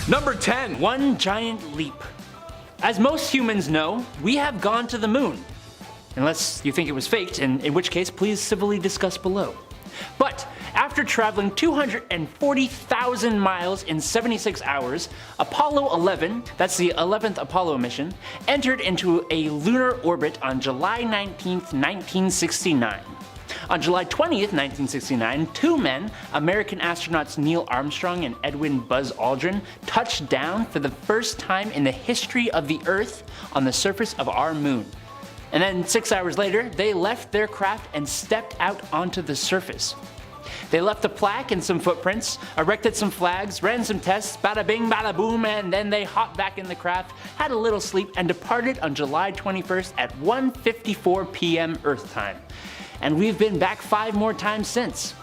Number 10. One giant leap. As most humans know, we have gone to the moon. Unless you think it was faked, and in which case please civilly discuss below. But after traveling 240,000 miles in 76 hours, Apollo 11, that's the 11th Apollo mission, entered into a lunar orbit on July 19th, 1969. On July 20th, 1969, two men, American astronauts Neil Armstrong and Edwin Buzz Aldrin, touched down for the first time in the history of the Earth on the surface of our moon. And then 6 hours later, they left their craft and stepped out onto the surface. They left a plaque and some footprints, erected some flags, ran some tests, bada bing bada boom, and then they hopped back in the craft, had a little sleep, and departed on July 21st at 1:54 p.m. Earth time. And we've been back 5 more times since.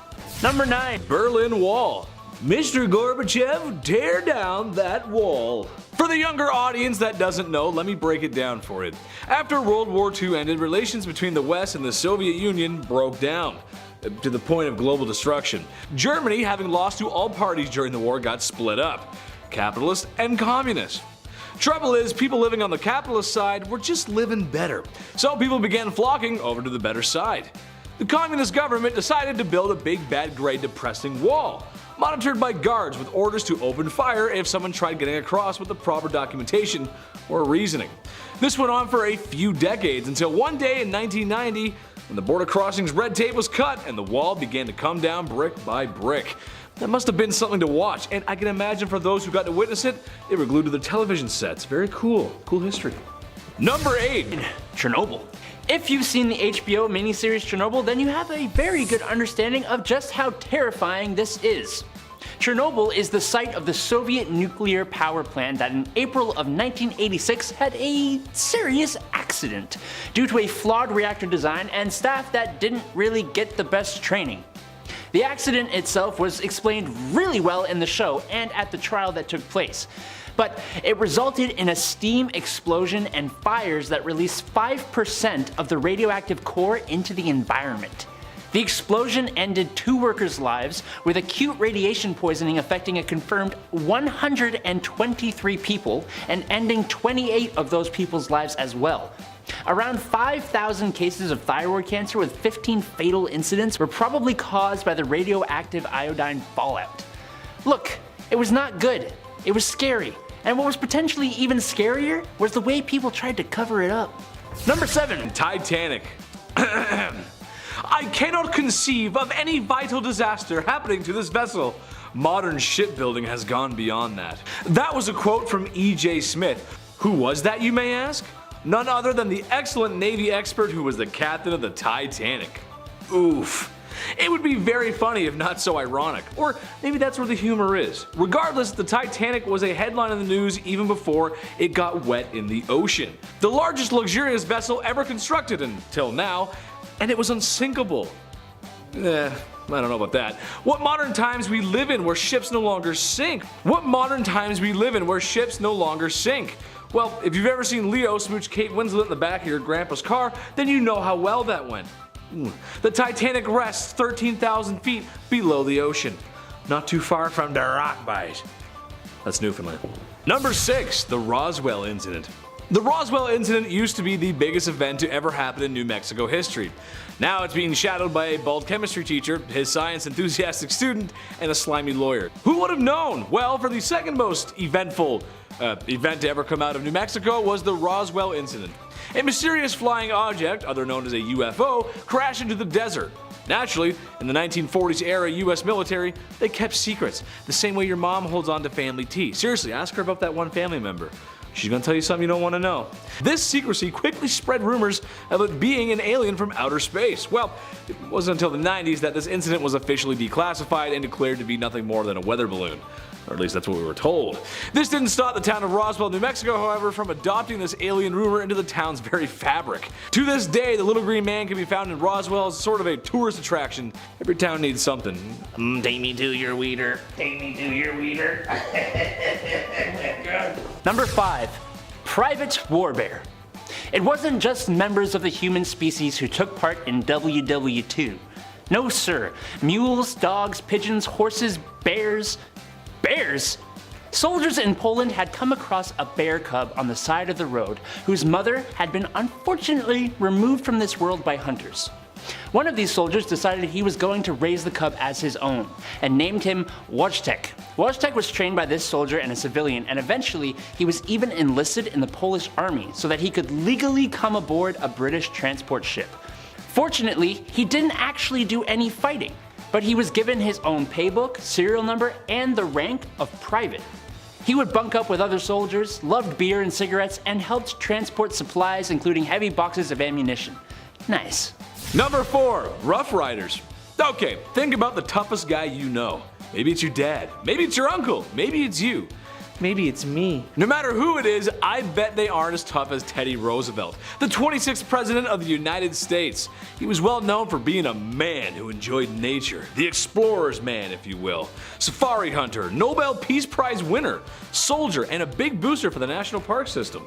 Number 9. Berlin Wall. Mr. Gorbachev, tear down that wall. For the younger audience that doesn't know, let me break it down for you. After World War II ended, relations between the West and the Soviet Union broke down, to the point of global destruction. Germany, having lost to all parties during the war, got split up, capitalist and communist. Trouble is, people living on the capitalist side were just living better, so people began flocking over to the better side. The communist government decided to build a big bad grey depressing wall, monitored by guards with orders to open fire if someone tried getting across with the proper documentation or reasoning. This went on for a few decades until one day in 1990 when the border crossing's red tape was cut and the wall began to come down brick by brick. That must have been something to watch, and I can imagine for those who got to witness it, they were glued to their television sets. Very cool. Cool history. Number 8. Chernobyl. If you've seen the HBO miniseries Chernobyl, then you have a very good understanding of just how terrifying this is. Chernobyl is the site of the Soviet nuclear power plant that in April of 1986 had a serious accident due to a flawed reactor design and staff that didn't really get the best training. The accident itself was explained really well in the show and at the trial that took place, but it resulted in a steam explosion and fires that released 5% of the radioactive core into the environment. The explosion ended 2 workers' lives, with acute radiation poisoning affecting a confirmed 123 people and ending 28 of those people's lives as well. Around 5,000 cases of thyroid cancer with 15 fatal incidents were probably caused by the radioactive iodine fallout. Look, it was not good, it was scary, and what was potentially even scarier was the way people tried to cover it up. Number 7. Titanic. I cannot conceive of any vital disaster happening to this vessel. Modern shipbuilding has gone beyond that. That was a quote from E.J. Smith. Who was that, you may ask? None other than the excellent Navy expert who was the captain of the Titanic. Oof. It would be very funny if not so ironic, or maybe that's where the humor is. Regardless, the Titanic was a headline in the news even before it got wet in the ocean. The largest luxurious vessel ever constructed until now, and it was unsinkable. I don't know about that. What modern times we live in where ships no longer sink? What modern times we live in where ships no longer sink? Well, if you've ever seen Leo smooch Kate Winslet in the back of your grandpa's car, then you know how well that went. The Titanic rests 13,000 feet below the ocean, not too far from the rock bite. That's Newfoundland. Number 6. The Roswell Incident. The Roswell Incident used to be the biggest event to ever happen in New Mexico history. Now it's being shadowed by a bald chemistry teacher, his science enthusiastic student, and a slimy lawyer. Who would have known? Well, for the second most eventful event to ever come out of New Mexico was the Roswell Incident. A mysterious flying object, other known as a UFO, crashed into the desert. Naturally, in the 1940s era US military, they kept secrets, the same way your mom holds on to family tea. Seriously, ask her about that one family member. She's gonna tell you something you don't want to know. This secrecy quickly spread rumors of it being an alien from outer space. Well, it wasn't until the 90s that this incident was officially declassified and declared to be nothing more than a weather balloon. Or at least that's what we were told. This didn't stop the town of Roswell, New Mexico, however, from adopting this alien rumor into the town's very fabric. To this day, the little green man can be found in Roswell as sort of a tourist attraction. Every town needs something. Take me to your weeder. Take me to your weeder. Number 5. Private Warbear. It wasn't just members of the human species who took part in WW2. No sir, mules, dogs, pigeons, horses, bears. Bears? Soldiers in Poland had come across a bear cub on the side of the road whose mother had been unfortunately removed from this world by hunters. One of these soldiers decided he was going to raise the cub as his own and named him Wojtek. Wojtek was trained by this soldier and a civilian, and eventually he was even enlisted in the Polish army so that he could legally come aboard a British transport ship. Fortunately, he didn't actually do any fighting, but he was given his own paybook, serial number, and the rank of private. He would bunk up with other soldiers, loved beer and cigarettes, and helped transport supplies including heavy boxes of ammunition. Nice. Number 4, Rough Riders. Okay, think about the toughest guy you know. Maybe it's your dad, maybe it's your uncle, maybe it's you. Maybe it's me. No matter who it is, I bet they aren't as tough as Teddy Roosevelt, the 26th President of the United States. He was well known for being a man who enjoyed nature, the explorer's man if you will, safari hunter, Nobel Peace Prize winner, soldier, and a big booster for the National Park System.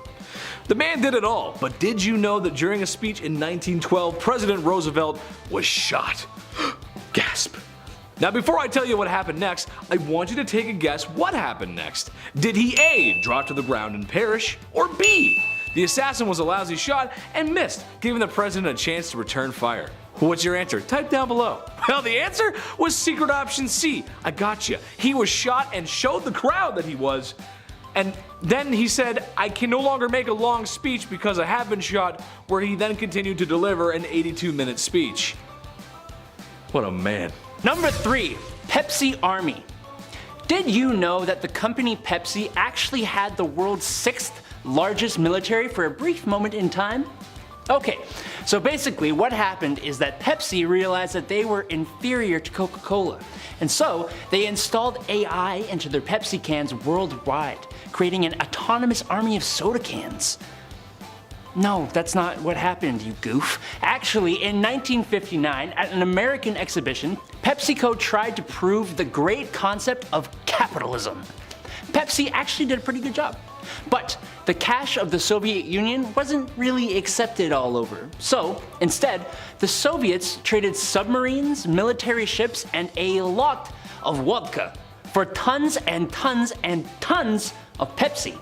The man did it all, but did you know that during a speech in 1912, President Roosevelt was shot? Gasp. Now before I tell you what happened next, I want you to take a guess what happened next. Did he A, drop to the ground and perish, or B, the assassin was a lousy shot and missed, giving the president a chance to return fire? What's your answer? Type down below. Well, the answer was secret option C. I gotcha. He was shot and showed the crowd that he was. And then he said, I can no longer make a long speech because I have been shot, where he then continued to deliver an 82-minute speech. What a man. Number 3, Pepsi Army. Did you know that the company Pepsi actually had the world's 6th largest military for a brief moment in time? Okay, so basically what happened is that Pepsi realized that they were inferior to Coca-Cola, and so they installed AI into their Pepsi cans worldwide, creating an autonomous army of soda cans. No, that's not what happened, you goof. Actually, in 1959, at an American exhibition, PepsiCo tried to prove the great concept of capitalism. Pepsi actually did a pretty good job. But the cash of the Soviet Union wasn't really accepted all over. So, instead, the Soviets traded submarines, military ships, and a lot of vodka for tons and tons and tons of Pepsi.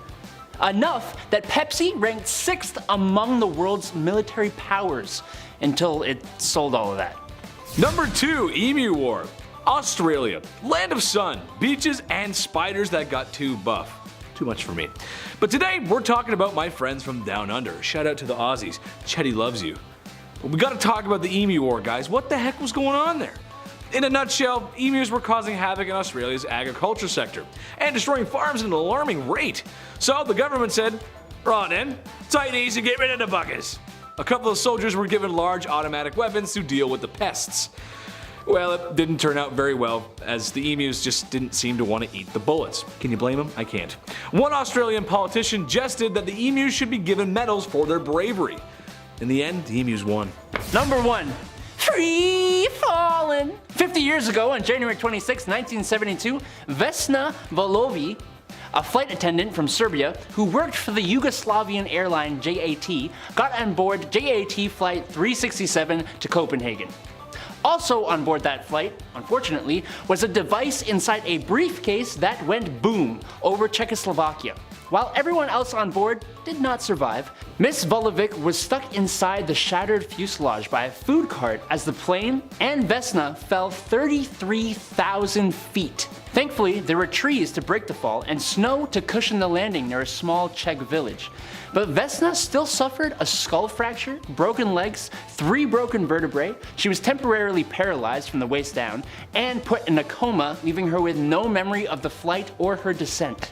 Enough that Pepsi ranked 6th among the world's military powers until it sold all of that. Number 2, Emu War. Australia, land of sun, beaches, and spiders that got too buff. Too much for me. But today we're talking about my friends from down under. Shout out to the Aussies. Chetty loves you. But we gotta talk about the Emu War, guys. What the heck was going on there? In a nutshell, emus were causing havoc in Australia's agriculture sector and destroying farms at an alarming rate. So the government said, "Right in, take it easy, get rid of the buggers." A couple of soldiers were given large automatic weapons to deal with the pests. Well, it didn't turn out very well, as the emus just didn't seem to want to eat the bullets. Can you blame them? I can't. One Australian politician jested that the emus should be given medals for their bravery. In the end, the emus won. Number 1. Free falling. 50 years ago, on January 26, 1972, Vesna Volovi, a flight attendant from Serbia who worked for the Yugoslavian airline JAT, got on board JAT Flight 367 to Copenhagen. Also on board that flight, unfortunately, was a device inside a briefcase that went boom over Czechoslovakia. While everyone else on board did not survive, Miss Volovic was stuck inside the shattered fuselage by a food cart as the plane and Vesna fell 33,000 feet. Thankfully, there were trees to break the fall and snow to cushion the landing near a small Czech village. But Vesna still suffered a skull fracture, broken legs, 3 broken vertebrae, she was temporarily paralyzed from the waist down, and put in a coma, leaving her with no memory of the flight or her descent.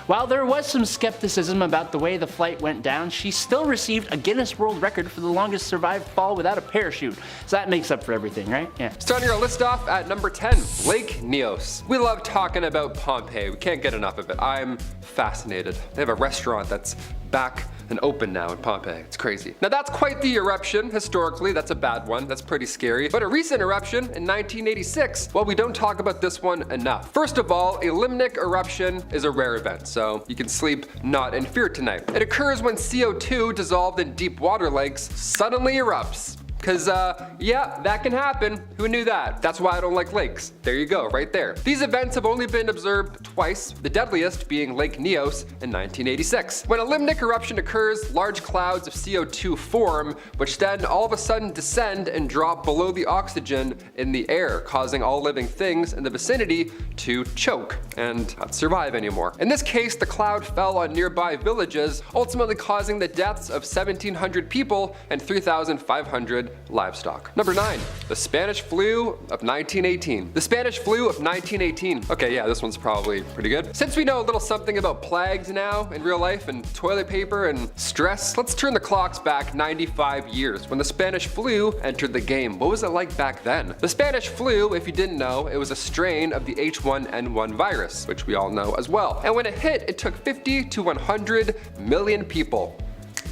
While there was some skepticism about the way the flight went down, she still received a Guinness World Record for the longest survived fall without a parachute. So that makes up for everything, right? Yeah. Starting our list off at number 10, Lake Neos. We love talking about Pompeii. We can't get enough of it. I'm fascinated. They have a restaurant that's back and open now in Pompeii. It's crazy. Now that's quite the eruption. Historically, that's a bad one. That's pretty scary. But a recent eruption in 1986, well, we don't talk about this one enough. First of all, a limnic eruption is a rare event, so you can sleep not in fear tonight. It occurs when CO2 dissolved in deep water lakes suddenly erupts. Cause yeah, that can happen. Who knew that? That's why I don't like lakes. There you go, right there. These events have only been observed twice, the deadliest being Lake Neos in 1986. When a limnic eruption occurs, large clouds of CO2 form, which then all of a sudden descend and drop below the oxygen in the air, causing all living things in the vicinity to choke and not survive anymore. In this case, the cloud fell on nearby villages, ultimately causing the deaths of 1,700 people and 3,500 livestock. Number 9, the Spanish flu of 1918. The Spanish flu of 1918. Okay, yeah, this one's probably pretty good. Since we know a little something about plagues now in real life and toilet paper and stress, let's turn the clocks back 95 years when the Spanish flu entered the game. What was it like back then? The Spanish flu, if you didn't know, it was a strain of the H1N1 virus, which we all know as well. And when it hit, it took 50 to 100 million people.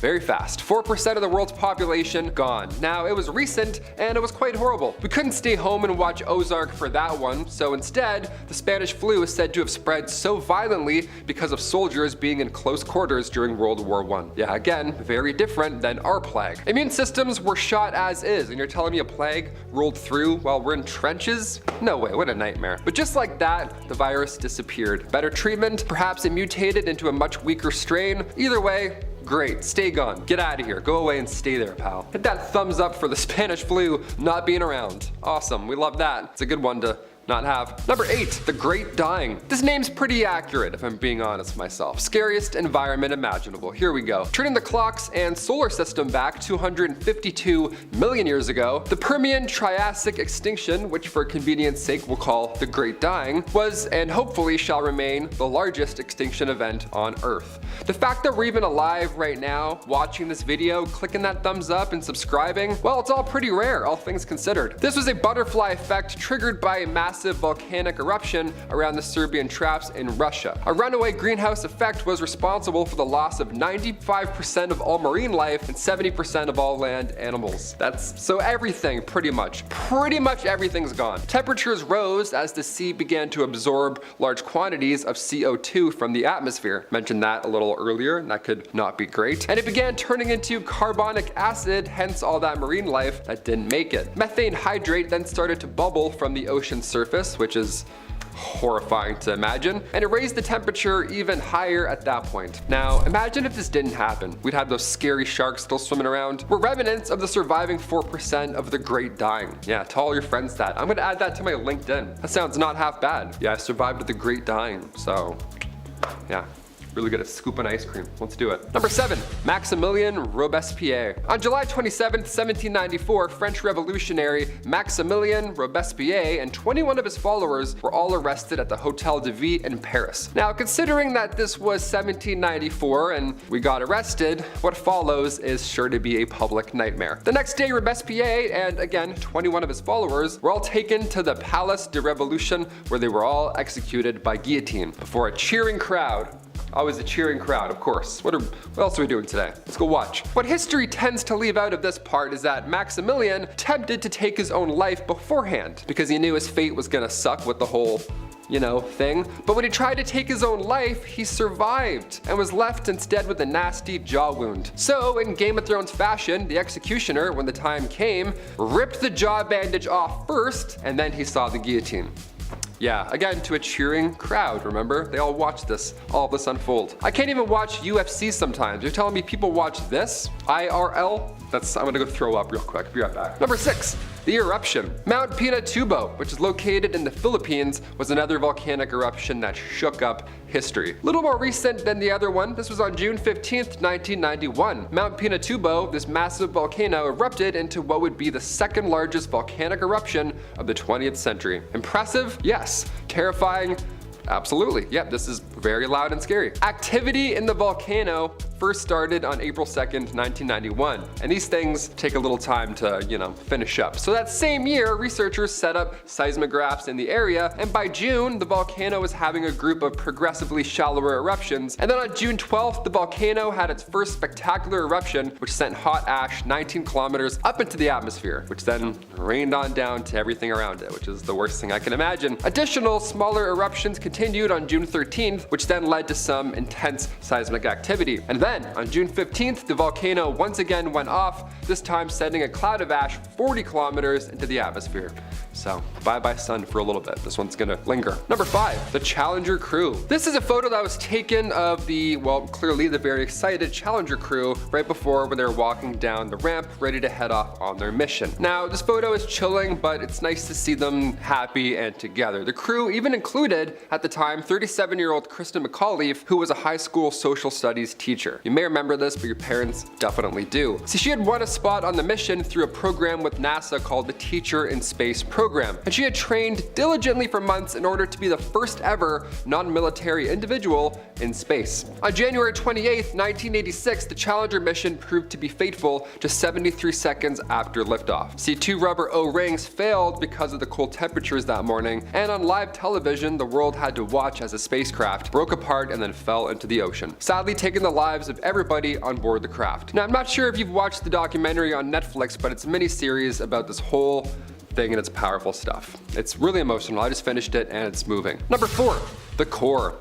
Very fast. 4% of the world's population gone. Now, it was recent and it was quite horrible. We couldn't stay home and watch Ozark for that one, so instead, the Spanish flu is said to have spread so violently because of soldiers being in close quarters during World War I. Yeah, again, very different than our plague. Immune systems were shot as is, and you're telling me a plague rolled through while we're in trenches? No way, what a nightmare. But just like that, the virus disappeared. Better treatment, perhaps it mutated into a much weaker strain. Either way, great, stay gone. Get out of here. Go away and stay there, pal. Hit that thumbs up for the Spanish flu not being around. Awesome, we love that. It's a good one to not have. Number 8, the Great Dying. This name's pretty accurate if I'm being honest myself. Scariest environment imaginable. Here we go. Turning the clocks and solar system back 252 million years ago, the Permian Triassic extinction, which for convenience sake we'll call the Great Dying, was and hopefully shall remain the largest extinction event on Earth. The fact that we're even alive right now, watching this video, clicking that thumbs up and subscribing, well, it's all pretty rare, all things considered. This was a butterfly effect triggered by a massive volcanic eruption around the Serbian Traps in Russia. A runaway greenhouse effect was responsible for the loss of 95% of all marine life and 70% of all land animals. So everything, pretty much everything's gone. Temperatures rose as the sea began to absorb large quantities of CO2 from the atmosphere. Mentioned that a little earlier, and that could not be great. And it began turning into carbonic acid, hence all that marine life that didn't make it. Methane hydrate then started to bubble from the ocean surface, which is horrifying to imagine, and it raised the temperature even higher at that point. Now, imagine if this didn't happen. We'd have those scary sharks still swimming around. We're remnants of the surviving 4% of the Great Dying. Yeah, tell all your friends that. I'm gonna add that to my LinkedIn. That sounds not half bad. Yeah, I survived the Great Dying, so yeah. Really good at scooping ice cream. Let's do it. Number 7, Maximilian Robespierre. On July 27th, 1794, French revolutionary Maximilian Robespierre and 21 of his followers were all arrested at the Hotel de Ville in Paris. Now, considering that this was 1794 and we got arrested, what follows is sure to be a public nightmare. The next day, Robespierre and again 21 of his followers were all taken to the Place de Revolution, where they were all executed by guillotine before a cheering crowd. Always a cheering crowd, of course. What else are we doing today? Let's go watch. What history tends to leave out of this part is that Maximilian attempted to take his own life beforehand because he knew his fate was gonna suck with the whole, thing. But when he tried to take his own life, he survived and was left instead with a nasty jaw wound. So, in Game of Thrones fashion, the executioner, when the time came, ripped the jaw bandage off first, and then he saw the guillotine. Yeah, again, to a cheering crowd, remember? They all watched all of this unfold. I can't even watch UFC sometimes. You're telling me people watch this? IRL? I'm gonna go throw up real quick. Be right back. Number 6, the eruption. Mount Pinatubo, which is located in the Philippines, was another volcanic eruption that shook up history. A little more recent than the other one. This was on June 15th, 1991. Mount Pinatubo, this massive volcano, erupted into what would be the second largest volcanic eruption of the 20th century. Impressive? Yes. Terrifying? Absolutely. Yep, this is very loud and scary. Activity in the volcano first started on April 2nd, 1991, and these things take a little time to, finish up. So that same year, researchers set up seismographs in the area, and by June, the volcano was having a group of progressively shallower eruptions. And then on June 12th, the volcano had its first spectacular eruption, which sent hot ash 19 kilometers up into the atmosphere, which then rained on down to everything around it, which is the worst thing I can imagine. Additional smaller eruptions continued on June 13th, which which then led to some intense seismic activity. And then, on June 15th, the volcano once again went off, this time sending a cloud of ash 40 kilometers into the atmosphere. So, bye-bye sun for a little bit. This one's gonna linger. Number 5, the Challenger crew. This is a photo that was taken of the, well, clearly the very excited Challenger crew right before when they were walking down the ramp, ready to head off on their mission. Now, this photo is chilling, but it's nice to see them happy and together. The crew even included, at the time, 37-year-old Kristen McAuliffe, who was a high school social studies teacher. You may remember this, but your parents definitely do. See, she had won a spot on the mission through a program with NASA called the Teacher in Space program, and she had trained diligently for months in order to be the first ever non-military individual in space. On January 28th, 1986, the Challenger mission proved to be faithful just 73 seconds after liftoff. See, 2 rubber O-rings failed because of the cold temperatures that morning, and on live television, the world had to watch as the spacecraft broke apart and then fell into the ocean, sadly taking the lives of everybody on board the craft. Now, I'm not sure if you've watched the documentary on Netflix, but it's a mini-series about this whole thing and it's powerful stuff. It's really emotional. I just finished it and it's moving. Number 4, the core.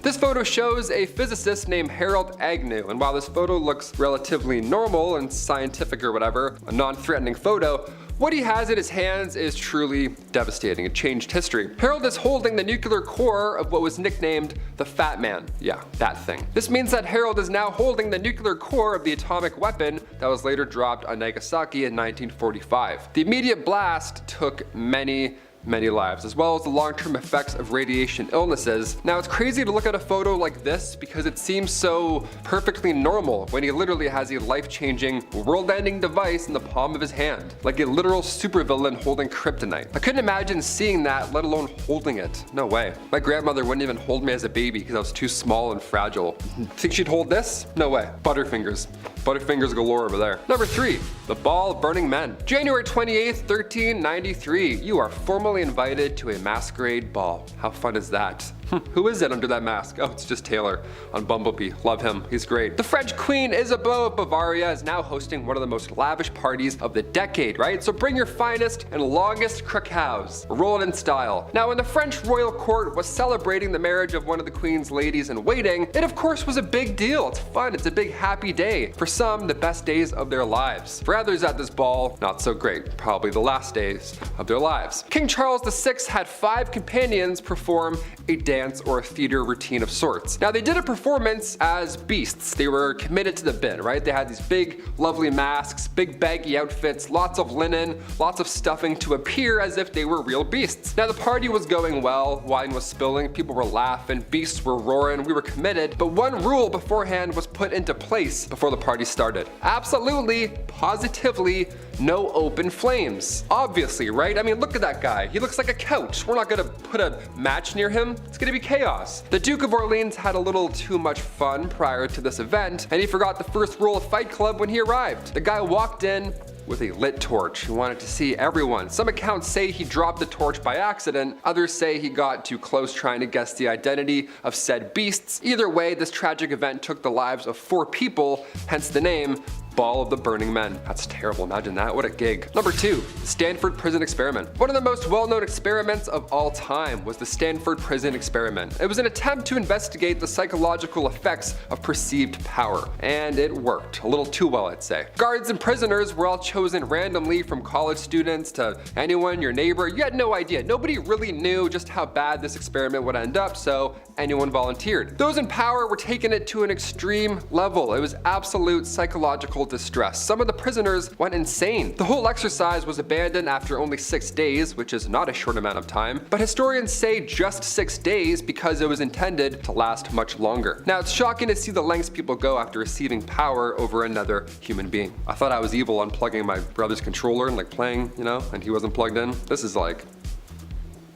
This photo shows a physicist named Harold Agnew, and while this photo looks relatively normal and scientific or whatever, a non-threatening photo, what he has in his hands is truly devastating. It changed history. Harold is holding the nuclear core of what was nicknamed the Fat Man. Yeah, that thing. This means that Harold is now holding the nuclear core of the atomic weapon that was later dropped on Nagasaki in 1945. The immediate blast took many lives, as well as the long-term effects of radiation illnesses. Now, it's crazy to look at a photo like this because it seems so perfectly normal when he literally has a life-changing, world-ending device in the palm of his hand, like a literal supervillain holding kryptonite. I couldn't imagine seeing that, let alone holding it. No way. My grandmother wouldn't even hold me as a baby because I was too small and fragile. Think she'd hold this? No way. Butterfingers. Butterfingers galore over there. Number 3, the Ball of Burning Men. January 28th, 1393. You are formally invited to a masquerade ball. How fun is that? Who is it under that mask? Oh, it's just Taylor on Bumblebee. Love him. He's great. The French Queen Isabeau of Bavaria is now hosting one of the most lavish parties of the decade, right? So bring your finest and longest krakows. Roll it in style. Now, when the French royal court was celebrating the marriage of one of the Queen's ladies in waiting, it of course was a big deal. It's fun. It's a big happy day. For some, the best days of their lives. For others at this ball, not so great. Probably the last days of their lives. King Charles VI had 5 companions perform a dance or a theater routine of sorts. Now, they did a performance as beasts. They were committed to the bit, right? They had these big, lovely masks, big baggy outfits, lots of linen, lots of stuffing to appear as if they were real beasts. Now, the party was going well, wine was spilling, people were laughing, beasts were roaring, we were committed, but one rule beforehand was put into place before the party started. Absolutely, positively, no open flames. Obviously, right? I mean, look at that guy. He looks like a couch. We're not gonna put a match near him. It's gonna be chaos. The Duke of Orleans had a little too much fun prior to this event, and he forgot the first rule of Fight Club when he arrived. The guy walked in with a lit torch. He wanted to see everyone. Some accounts say he dropped the torch by accident. Others say he got too close trying to guess the identity of said beasts. Either way, this tragic event took the lives of 4 people, hence the name Ball of the Burning Men. That's terrible. Imagine that. What a gig. Number 2, Stanford Prison Experiment. One of the most well-known experiments of all time was the Stanford Prison Experiment. It was an attempt to investigate the psychological effects of perceived power, and it worked. A little too well, I'd say. Guards and prisoners were all chosen randomly, from college students to anyone, your neighbor. You had no idea. Nobody really knew just how bad this experiment would end up, so anyone volunteered. Those in power were taking it to an extreme level. It was absolute psychological distress. Some of the prisoners went insane. The whole exercise was abandoned after only 6 days, which is not a short amount of time, but historians say just 6 days because it was intended to last much longer. Now, it's shocking to see the lengths people go after receiving power over another human being. I thought I was evil unplugging my brother's controller and like playing, you know, and he wasn't plugged in. This is like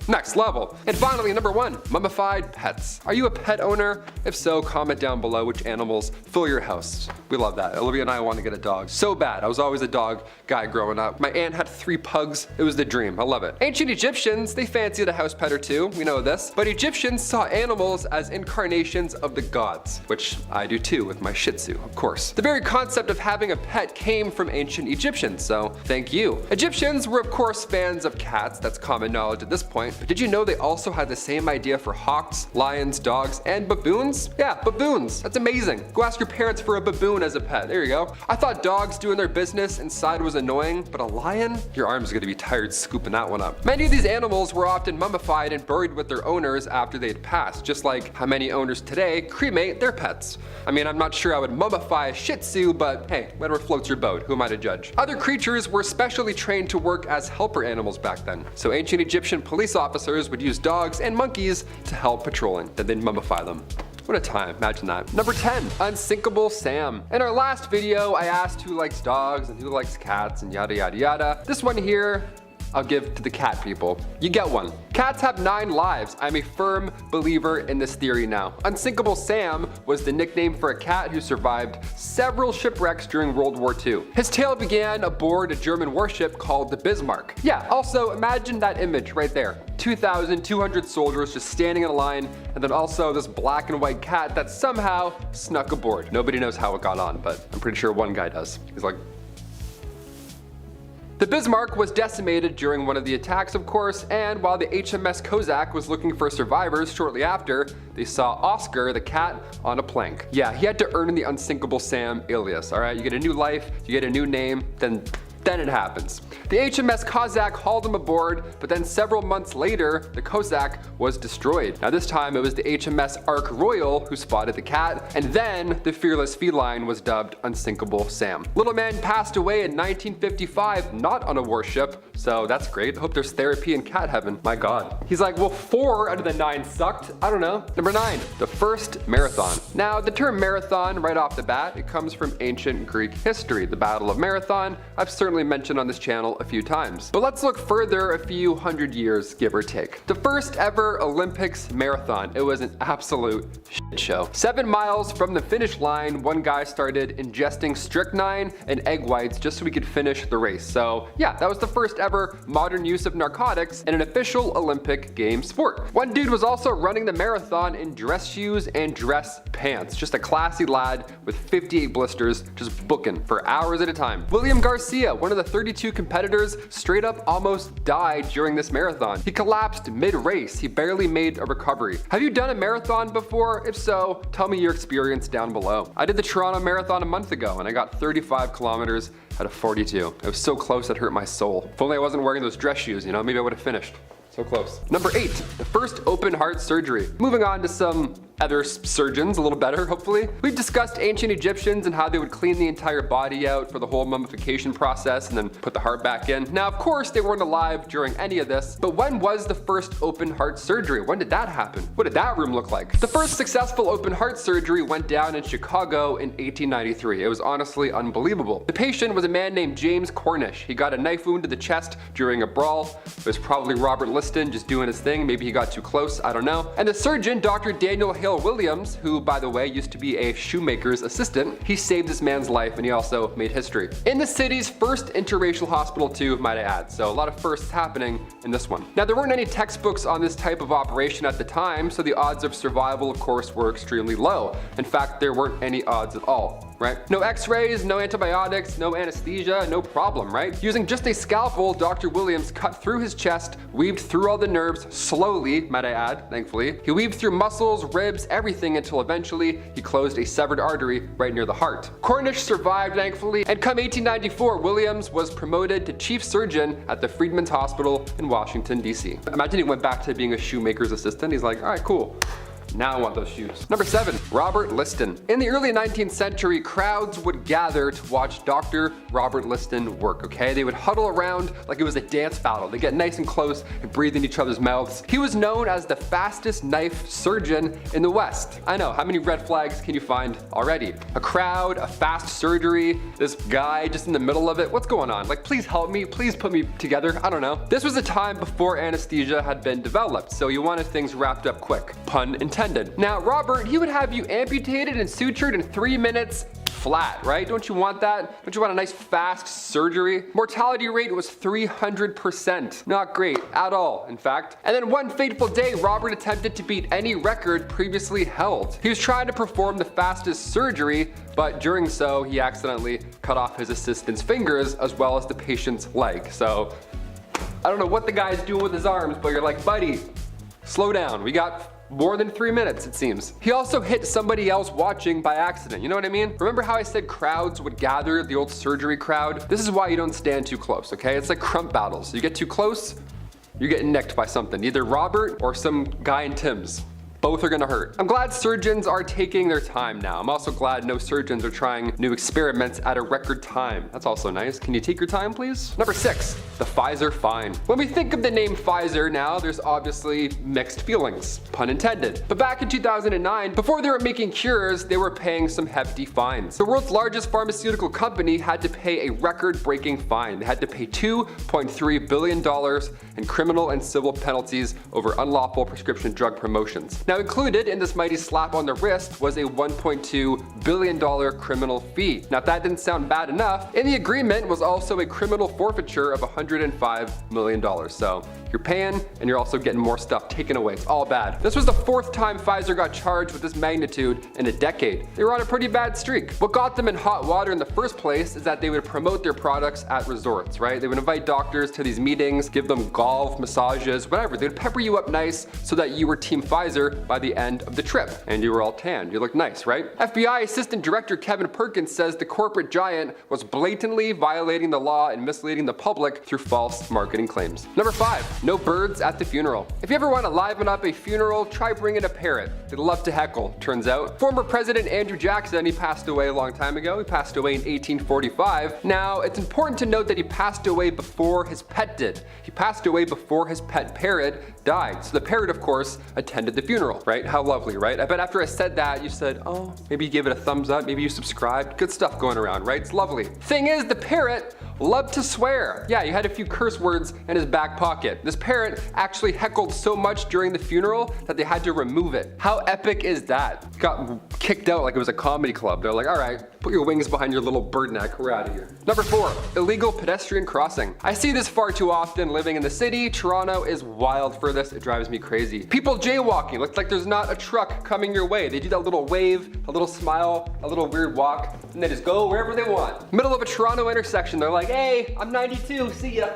next level. And finally, number 1, mummified pets. Are you a pet owner? If so, comment down below which animals fill your house. We love that. Olivia and I want to get a dog so bad. I was always a dog guy growing up. My aunt had 3 pugs. It was the dream. I love it. Ancient Egyptians, they fancied a house pet or two. We know this. But Egyptians saw animals as incarnations of the gods, which I do too with my Shih Tzu, of course. The very concept of having a pet came from ancient Egyptians, so thank you. Egyptians were of course fans of cats. That's common knowledge at this point. But did you know they also had the same idea for hawks, lions, dogs, and baboons? Yeah, baboons. That's amazing. Go ask your parents for a baboon as a pet. There you go. I thought dogs doing their business inside was annoying, but a lion? Your arm's gonna be tired scooping that one up. Many of these animals were often mummified and buried with their owners after they'd passed, just like how many owners today cremate their pets. I mean, I'm not sure I would mummify a Shih Tzu, but hey, whatever floats your boat, who am I to judge? Other creatures were specially trained to work as helper animals back then. So ancient Egyptian police officers would use dogs and monkeys to help patrolling, then they'd mummify them. What a time, imagine that. Number 10, Unsinkable Sam. In our last video, I asked who likes dogs and who likes cats and yada yada yada. This one here, I'll give to the cat people. You get one. Cats have 9 lives. I'm a firm believer in this theory now. Unsinkable Sam was the nickname for a cat who survived several shipwrecks during World War II. His tale began aboard a German warship called the Bismarck. Yeah, also imagine that image right there. 2,200 soldiers just standing in a line, and then also this black and white cat that somehow snuck aboard. Nobody knows how it got on, but I'm pretty sure one guy does. He's like, the Bismarck was decimated during one of the attacks, of course, and while the HMS Kozak was looking for survivors shortly after, they saw Oscar the cat on a plank. Yeah, he had to earn the Unsinkable Sam alias, alright? You get a new life, you get a new name, then it happens. The HMS Kozak hauled him aboard, but then several months later, the Kozak was destroyed. Now this time it was the HMS Ark Royal who spotted the cat, and then the fearless feline was dubbed Unsinkable Sam. Little man passed away in 1955, not on a warship, so that's great. Hope there's therapy in cat heaven. My God. He's like, well, 4 out of the 9 sucked. I don't know. Number 9, the first marathon. Now the term marathon, right off the bat, it comes from ancient Greek history. The Battle of Marathon, I've certainly mentioned on this channel a few times. But let's look further a few hundred years, give or take. The first ever Olympics marathon. It was an absolute shit show. 7 miles from the finish line, one guy started ingesting strychnine and egg whites just so we could finish the race. So yeah, that was the first ever modern use of narcotics in an official Olympic game sport. One dude was also running the marathon in dress shoes and dress pants. Just a classy lad with 58 blisters, just booking for hours at a time. William Garcia, one of the 32 competitors, straight up almost died during this marathon. He collapsed mid-race. He barely made a recovery. Have you done a marathon before? If so, tell me your experience down below. I did the Toronto Marathon a month ago and I got 35 kilometers out of 42. It was so close it hurt my soul. If only I wasn't wearing those dress shoes, you know, maybe I would have finished. So close. Number 8, the first open heart surgery. Moving on to some other surgeons, a little better, hopefully. We've discussed ancient Egyptians and how they would clean the entire body out for the whole mummification process and then put the heart back in. Now, of course, they weren't alive during any of this, but when was the first open heart surgery? When did that happen? What did that room look like? The first successful open heart surgery went down in Chicago in 1893. It was honestly unbelievable. The patient was a man named James Cornish. He got a knife wound to the chest during a brawl. It was probably Robert Liston just doing his thing. Maybe he got too close, I don't know. And the surgeon, Dr. Daniel Hale Williams, who by the way used to be a shoemaker's assistant, he saved this man's life and he also made history. In the city's first interracial hospital too, might I add. So a lot of firsts happening in this one. Now there weren't any textbooks on this type of operation at the time, so the odds of survival of course were extremely low. In fact, there weren't any odds at all, right? No x-rays, no antibiotics, no anesthesia, no problem, right? Using just a scalpel, Dr. Williams cut through his chest, weaved through all the nerves slowly, might I add, thankfully. He weaved through muscles, ribs, everything until eventually he closed a severed artery right near the heart. Cornish survived, thankfully, and come 1894, Williams was promoted to chief surgeon at the Freedmen's Hospital in Washington, D.C. Imagine he went back to being a shoemaker's assistant. He's like, all right, cool. Now I want those shoes. Number 7, Robert Liston. In the early 19th century, crowds would gather to watch Dr. Robert Liston work, okay? They would huddle around like it was a dance battle. They get nice and close and breathe in each other's mouths. He was known as the fastest knife surgeon in the West. I know, how many red flags can you find already? A crowd, a fast surgery, this guy just in the middle of it. What's going on? Like, please help me, please put me together. I don't know. This was a time before anesthesia had been developed, so you wanted things wrapped up quick. Pun intended. Now, Robert, he would have you amputated and sutured in 3 minutes flat, right? Don't you want that? Don't you want a nice fast surgery? Mortality rate was 300%. Not great at all, in fact. And then one fateful day, Robert attempted to beat any record previously held. He was trying to perform the fastest surgery, but during so, he accidentally cut off his assistant's fingers as well as the patient's leg. So, I don't know what the guy's doing with his arms, but you're like, buddy, slow down. We got more than 3 minutes, it seems. He also hit somebody else watching by accident. You know what I mean? Remember how I said crowds would gather, the old surgery crowd? This is why you don't stand too close, okay? It's like crump battles. You get too close, you're getting nicked by something. Either Robert or some guy in Tim's. Both are gonna hurt. I'm glad surgeons are taking their time now. I'm also glad no surgeons are trying new experiments at a record time. That's also nice. Can you take your time, please? Number 6, the Pfizer Fine. When we think of the name Pfizer now, there's obviously mixed feelings, pun intended. But back in 2009, before they were making cures, they were paying some hefty fines. The world's largest pharmaceutical company had to pay a record-breaking fine. They had to pay $2.3 billion in criminal and civil penalties over unlawful prescription drug promotions. Now, included in this mighty slap on the wrist was a $1.2 billion criminal fee. Now, if that didn't sound bad enough, in the agreement was also a criminal forfeiture of $105 million. So you're paying and you're also getting more stuff taken away. It's all bad. This was the 4th time Pfizer got charged with this magnitude in a decade. They were on a pretty bad streak. What got them in hot water in the first place is that they would promote their products at resorts, right? They would invite doctors to these meetings, give them golf, massages, whatever. They would pepper you up nice so that you were Team Pfizer by the end of the trip. And you were all tanned. You looked nice, right? FBI Assistant Director Kevin Perkins says the corporate giant was blatantly violating the law and misleading the public through false marketing claims. Number 5, no birds at the funeral. If you ever want to liven up a funeral, try bringing a parrot. They love to heckle, turns out. Former President Andrew Jackson, he passed away a long time ago. He passed away in 1845. Now, it's important to note that he passed away before his pet did. He passed away before his pet parrot died. So the parrot, of course, attended the funeral, right? How lovely, right? I bet after I said that, you said, oh, maybe you gave it a thumbs up, maybe you subscribed. Good stuff going around, right? It's lovely. Thing is, the parrot loved to swear. Yeah, he had a few curse words in his back pocket. This parrot actually heckled so much during the funeral that they had to remove it. How epic is that? Got kicked out like it was a comedy club. They're like, all right, put your wings behind your little bird neck, we're out of here. Number 4, illegal pedestrian crossing. I see this far too often living in the city. Toronto is wild for this. It drives me crazy. People jaywalking. Looks like there's not a truck coming your way. They do that little wave, a little smile, a little weird walk, and they just go wherever they want. Middle of a Toronto intersection, they're like, hey, I'm 92, see ya.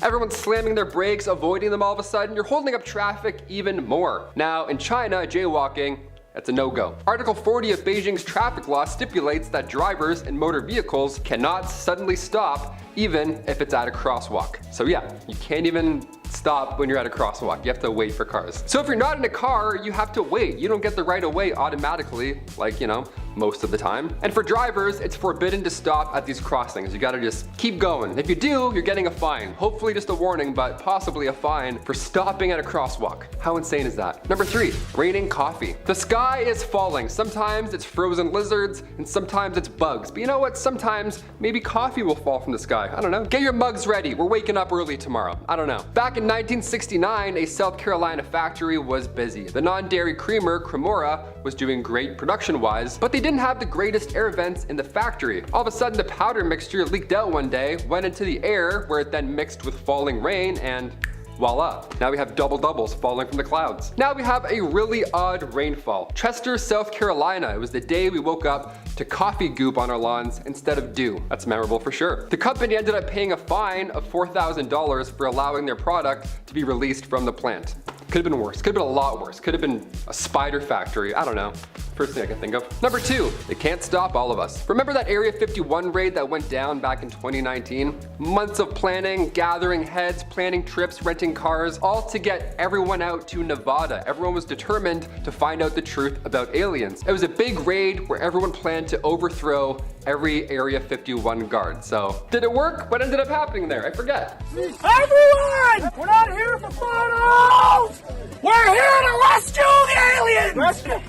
Everyone's slamming their brakes, avoiding them all of a sudden. You're holding up traffic even more. Now, in China, jaywalking, that's a no-go. Article 40 of Beijing's traffic law stipulates that drivers in motor vehicles cannot suddenly stop even if it's at a crosswalk. So yeah, you can't even stop when you're at a crosswalk. You have to wait for cars. So if you're not in a car, you have to wait. You don't get the right of way automatically, like, you know, most of the time. And for drivers, it's forbidden to stop at these crossings. You gotta just keep going. If you do, you're getting a fine. Hopefully just a warning, but possibly a fine for stopping at a crosswalk. How insane is that? Number 3, raining coffee. The sky is falling. Sometimes it's frozen lizards and sometimes it's bugs. But you know what? Sometimes maybe coffee will fall from the sky. I don't know. Get your mugs ready. We're waking up early tomorrow. I don't know. Back in 1969, a South Carolina factory was busy. The non-dairy creamer, Cremora, was doing great production-wise, but they didn't have the greatest air vents in the factory. All of a sudden, the powder mixture leaked out one day, went into the air, where it then mixed with falling rain, and voila. Now we have double doubles falling from the clouds. Now we have a really odd rainfall. Chester, South Carolina. It was the day we woke up to coffee goop on our lawns instead of dew. That's memorable for sure. The company ended up paying a fine of $4,000 for allowing their product to be released from the plant. Could have been worse. Could have been a lot worse. Could have been a spider factory. I don't know. First thing I can think of. Number 2, it can't stop all of us. Remember that Area 51 raid that went down back in 2019? Months of planning, gathering heads, planning trips, renting cars, all to get everyone out to Nevada. Everyone was determined to find out the truth about aliens. It was a big raid where everyone planned to overthrow every Area 51 guard. So, did it work? What ended up happening there? I forget. Everyone! We're not here for photos! We're here to rescue the aliens! Rescue!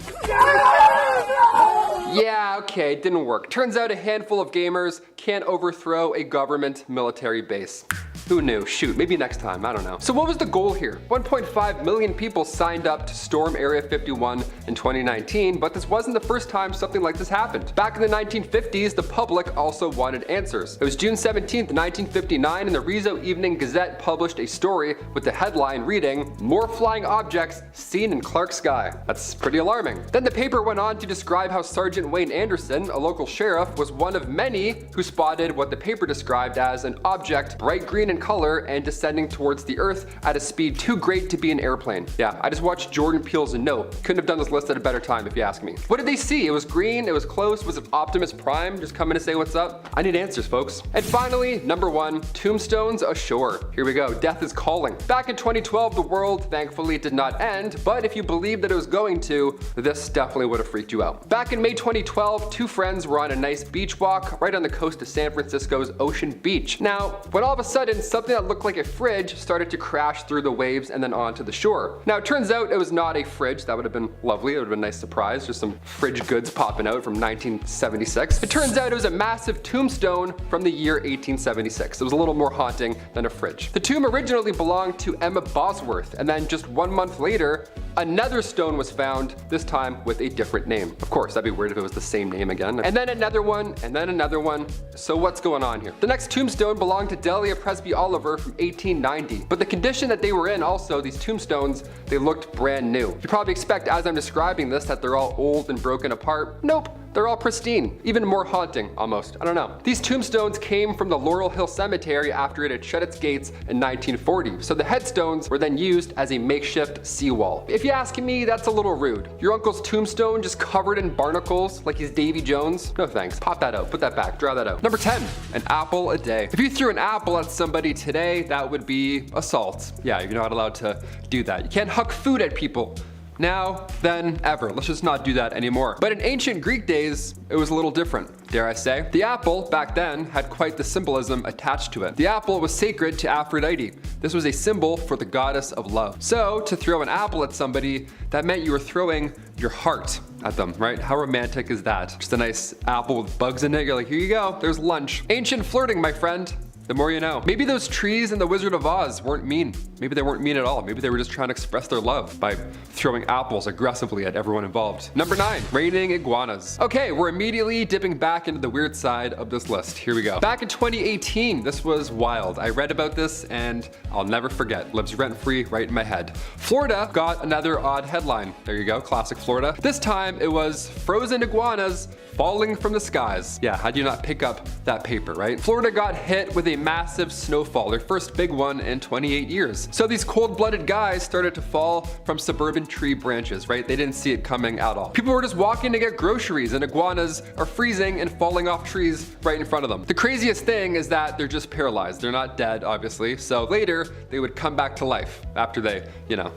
Yeah, Okay, it didn't work. Turns out a handful of gamers can't overthrow a government military base. Who knew? Shoot, maybe next time, I don't know. So what was the goal here? 1.5 million people signed up to storm Area 51 in 2019, but this wasn't the first time something like this happened. Back in the 1950s, the public also wanted answers. It was June 17th, 1959, and the Rizzo Evening Gazette published a story with the headline reading, "More flying objects seen in Clark's sky." That's pretty alarming. Then the paper went on to describe how Sergeant Wayne Anderson, a local sheriff, was one of many who spotted what the paper described as an object bright green in color and descending towards the earth at a speed too great to be an airplane. Yeah, I just watched Jordan Peele's Nope. Couldn't have done this list at a better time if you ask me. What did they see? It was green, it was close, was it Optimus Prime just coming to say what's up? I need answers, folks. And finally, number 1, Tombstones Ashore. Here we go, death is calling. Back in 2012, the world thankfully did not end, but if you believed that it was going to, this definitely would have freaked you out. Back in May 2012, 2 friends were on a nice beach walk right on the coast of San Francisco's Ocean Beach. Now, when all of a sudden something that looked like a fridge started to crash through the waves and then onto the shore. Now it turns out it was not a fridge. That would have been lovely. It would have been a nice surprise. Just some fridge goods popping out from 1976. It turns out it was a massive tombstone from the year 1876. It was a little more haunting than a fridge. The tomb originally belonged to Emma Bosworth, and then just 1 month later, another stone was found, this time with a different name. Of course, that'd be weird if it was the same name again. And then another one, and then another one. So what's going on here? The next tombstone belonged to Delia Presby Oliver from 1890. But the condition that they were in also, these tombstones, they looked brand new. You probably expect as I'm describing this that they're all old and broken apart. Nope. They're all pristine, even more haunting almost. I don't know. These tombstones came from the Laurel Hill Cemetery after it had shut its gates in 1940. So the headstones were then used as a makeshift seawall. If you ask me, that's a little rude. Your uncle's tombstone just covered in barnacles like he's Davy Jones? No thanks. Pop that out, put that back, draw that out. Number 10, an apple a day. If you threw an apple at somebody today, that would be assault. Yeah, you're not allowed to do that. You can't huck food at people. Now, then, ever. Let's just not do that anymore. But in ancient Greek days, it was a little different, dare I say. The apple, back then, had quite the symbolism attached to it. The apple was sacred to Aphrodite. This was a symbol for the goddess of love. So, to throw an apple at somebody, that meant you were throwing your heart at them, right? How romantic is that? Just a nice apple with bugs in it. You're like, here you go, there's lunch. Ancient flirting, my friend. The more you know. Maybe those trees in the Wizard of Oz weren't mean. Maybe they weren't mean at all. Maybe they were just trying to express their love by throwing apples aggressively at everyone involved. Number 9, raining iguanas. Okay, we're immediately dipping back into the weird side of this list. Here we go. Back in 2018, this was wild. I read about this and I'll never forget. Lives rent-free right in my head. Florida got another odd headline. There you go, classic Florida. This time it was frozen iguanas falling from the skies. Yeah, how do you not pick up that paper, right? Florida got hit with a massive snowfall, their first big one in 28 years. So these cold-blooded guys started to fall from suburban tree branches, right? They didn't see it coming at all. People were just walking to get groceries and iguanas are freezing and falling off trees right in front of them. The craziest thing is that they're just paralyzed. They're not dead, obviously. So later, they would come back to life after they, you know,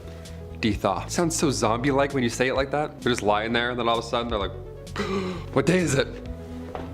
de-thaw. Sounds so zombie-like when you say it like that. They're just lying there and then all of a sudden they're like, what day is it?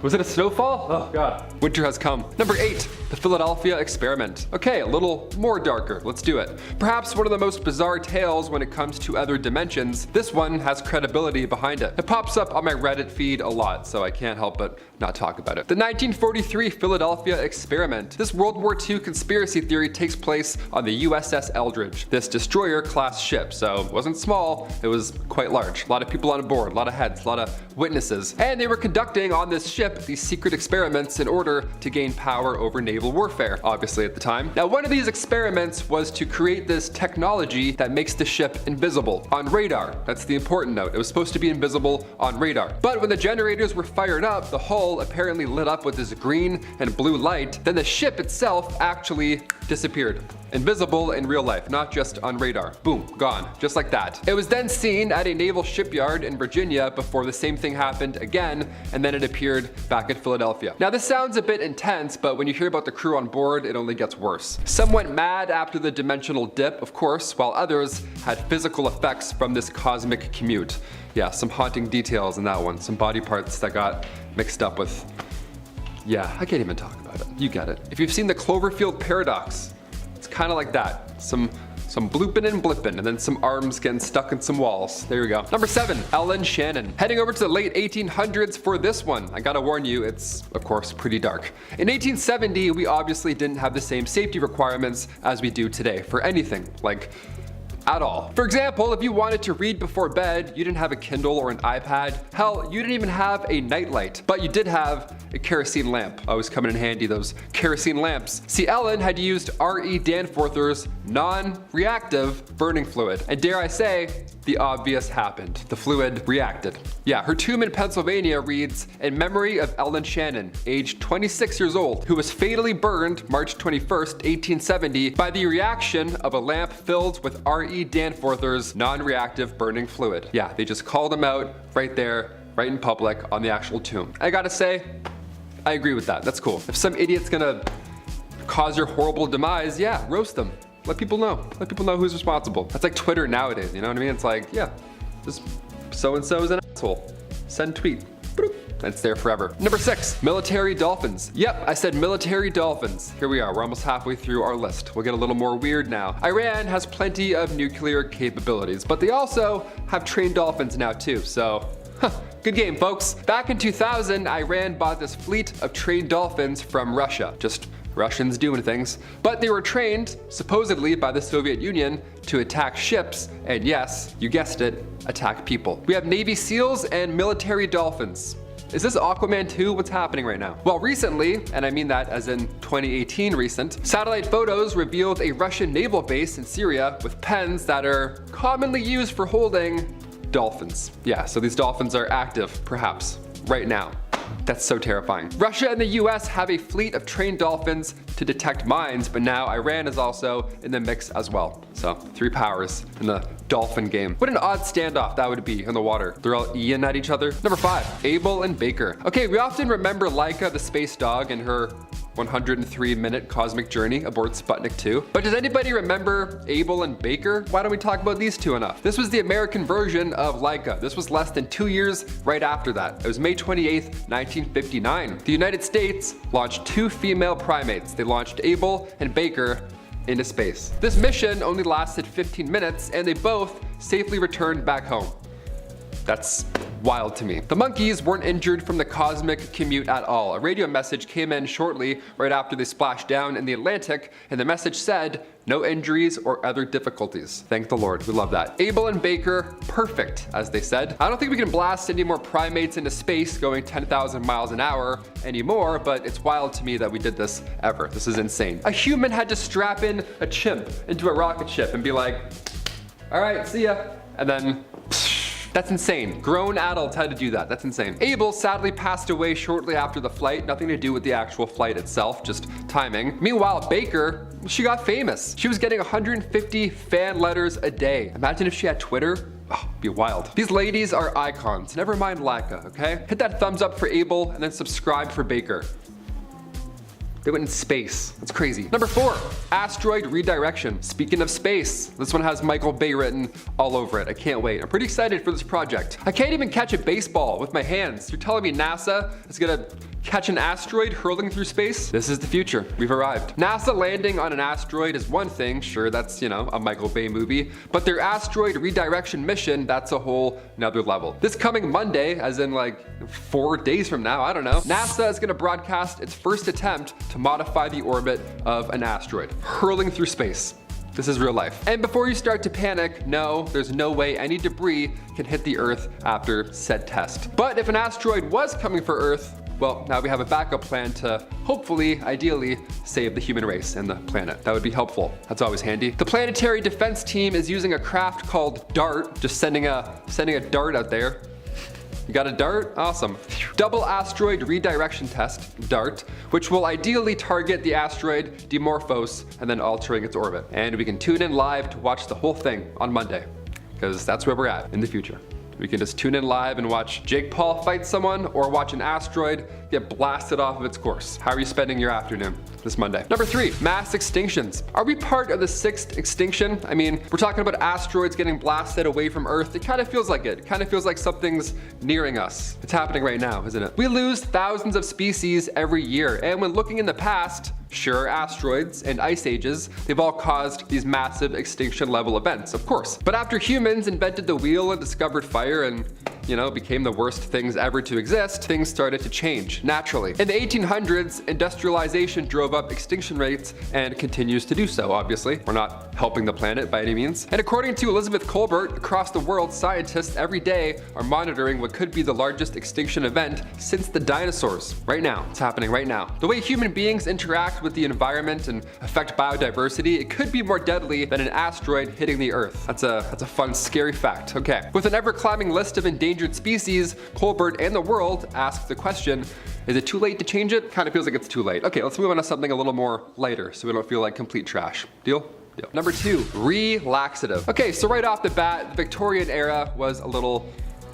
Was it a snowfall? Oh God. Winter has come. Number 8, the Philadelphia experiment. Okay, a little more darker. Let's do it. Perhaps one of the most bizarre tales when it comes to other dimensions. This one has credibility behind it. It pops up on my Reddit feed a lot, so I can't help but not talk about it. The 1943 Philadelphia experiment. This World War II conspiracy theory takes place on the USS Eldridge, this destroyer-class ship. So it wasn't small, it was quite large. A lot of people on board, a lot of heads, a lot of witnesses. And they were conducting on this ship these secret experiments in order to gain power over naval warfare, obviously at the time. Now, one of these experiments was to create this technology that makes the ship invisible on radar. That's the important note. It was supposed to be invisible on radar. But when the generators were fired up, the hull apparently lit up with this green and blue light. Then the ship itself actually disappeared. Invisible in real life, not just on radar. Boom, gone, just like that. It was then seen at a naval shipyard in Virginia before the same thing happened again, and then it appeared back at Philadelphia. Now this sounds a bit intense, but when you hear about the crew on board, it only gets worse. Some went mad after the dimensional dip, of course, while others had physical effects from this cosmic commute. Yeah, some haunting details in that one. Some body parts that got mixed up with, yeah, I can't even talk about it. You get it. If you've seen the Cloverfield paradox, it's kind of like that. Some Some blooping and blipping, and then some arms getting stuck in some walls. There we go. Number 7, Ellen Shannon. Heading over to the late 1800s for this one. I gotta warn you, it's of course pretty dark. In 1870, we obviously didn't have the same safety requirements as we do today for anything, like at all. For example, if you wanted to read before bed, you didn't have a Kindle or an iPad. Hell, you didn't even have a nightlight, but you did have a kerosene lamp. Always coming in handy, those kerosene lamps. See, Ellen had used R.E. Danforth's non-reactive burning fluid. And dare I say, the obvious happened. The fluid reacted. Yeah, her tomb in Pennsylvania reads, "In memory of Ellen Shannon, aged 26 years old, who was fatally burned March 21st, 1870 by the reaction of a lamp filled with R.E. Danforth's non-reactive burning fluid." Yeah, they just called him out right there, right in public on the actual tomb. I gotta say, I agree with that. That's cool. If some idiot's gonna cause your horrible demise, yeah, roast them. Let people know. Let people know who's responsible. That's like Twitter nowadays, you know what I mean? It's like, yeah, just so-and-so is an asshole. Send tweet. Boop. It's there forever. Number 6, military dolphins. Yep, I said military dolphins. Here we are, we're almost halfway through our list. We'll get a little more weird now. Iran has plenty of nuclear capabilities, but they also have trained dolphins now too, so good game, folks. Back in 2000, Iran bought this fleet of trained dolphins from Russia. Just Russians doing things. But they were trained, supposedly by the Soviet Union, to attack ships, and yes, you guessed it, attack people. We have Navy SEALs and military dolphins. Is this Aquaman 2? What's happening right now? Well, recently, and I mean that as in 2018 recent, satellite photos revealed a Russian naval base in Syria with pens that are commonly used for holding dolphins. Yeah, so these dolphins are active, perhaps, right now. That's so terrifying. Russia and the US have a fleet of trained dolphins to detect mines, but now Iran is also in the mix as well. So 3 powers in the dolphin game. What an odd standoff that would be in the water. They're all eating at each other. Number 5, Abel and Baker. Okay, we often remember Laika the space dog and her 103-minute cosmic journey aboard Sputnik 2. But does anybody remember Abel and Baker? Why don't we talk about these two enough? This was the American version of Laika. This was less than 2 years right after that. It was May 28th, 1959. The United States launched 2 female primates. They launched Abel and Baker into space. This mission only lasted 15 minutes and they both safely returned back home. That's wild to me. The monkeys weren't injured from the cosmic commute at all. A radio message came in shortly right after they splashed down in the Atlantic, and the message said, "No injuries or other difficulties." Thank the Lord, we love that. Abel and Baker, perfect, as they said. I don't think we can blast any more primates into space going 10,000 miles an hour anymore, but it's wild to me that we did this ever. This is insane. A human had to strap in a chimp into a rocket ship and be like, "All right, see ya," and then that's insane. Grown adults had to do that. That's insane. Abel sadly passed away shortly after the flight. Nothing to do with the actual flight itself, just timing. Meanwhile, Baker, she got famous. She was getting 150 fan letters a day. Imagine if she had Twitter. Oh, it'd be wild. These ladies are icons. Never mind Laika, okay? Hit that thumbs up for Abel and then subscribe for Baker. They went in space. That's crazy. Number 4, Asteroid Redirection. Speaking of space, this one has Michael Bay written all over it. I can't wait. I'm pretty excited for this project. I can't even catch a baseball with my hands. You're telling me NASA is gonna catch an asteroid hurling through space? This is the future. We've arrived. NASA landing on an asteroid is one thing. Sure, that's, you know, a Michael Bay movie. But their asteroid redirection mission, that's a whole nother level. This coming Monday, as in like 4 days from now, I don't know, NASA is gonna broadcast its first attempt to modify the orbit of an asteroid, hurling through space. This is real life. And before you start to panic, no, there's no way any debris can hit the Earth after said test. But if an asteroid was coming for Earth, well, now we have a backup plan to hopefully, ideally, save the human race and the planet. That would be helpful. That's always handy. The planetary defense team is using a craft called DART, just sending a dart out there. You got a dart? Awesome. Double asteroid redirection test, DART, which will ideally target the asteroid Dimorphos and then altering its orbit. And we can tune in live to watch the whole thing on Monday, because that's where we're at in the future. We can just tune in live and watch Jake Paul fight someone or watch an asteroid get blasted off of its course. How are you spending your afternoon this Monday? Number 3, mass extinctions. Are we part of the 6th extinction? I mean, we're talking about asteroids getting blasted away from Earth. It kind of feels like it. It kind of feels like something's nearing us. It's happening right now, isn't it? We lose thousands of species every year, and when looking in the past, Sure, asteroids and ice ages, they've all caused these massive extinction level events, of course. But after humans invented the wheel and discovered fire and, became the worst things ever to exist, things started to change naturally. In the 1800s, industrialization drove up extinction rates and continues to do so, obviously. We're not helping the planet by any means. And according to Elizabeth Colbert, across the world, scientists every day are monitoring what could be the largest extinction event since the dinosaurs. Right now. It's happening right now. The way human beings interact with the environment and affect biodiversity, it could be more deadly than an asteroid hitting the Earth. That's a fun, scary fact. Okay. With an ever-climbing list of endangered species, Colbert and the world ask the question, is it too late to change it? Kind of feels like it's too late. Okay, let's move on to something a little more lighter so we don't feel like complete trash. Deal? Deal. Number 2, relaxative. Okay, so right off the bat, the Victorian era was a little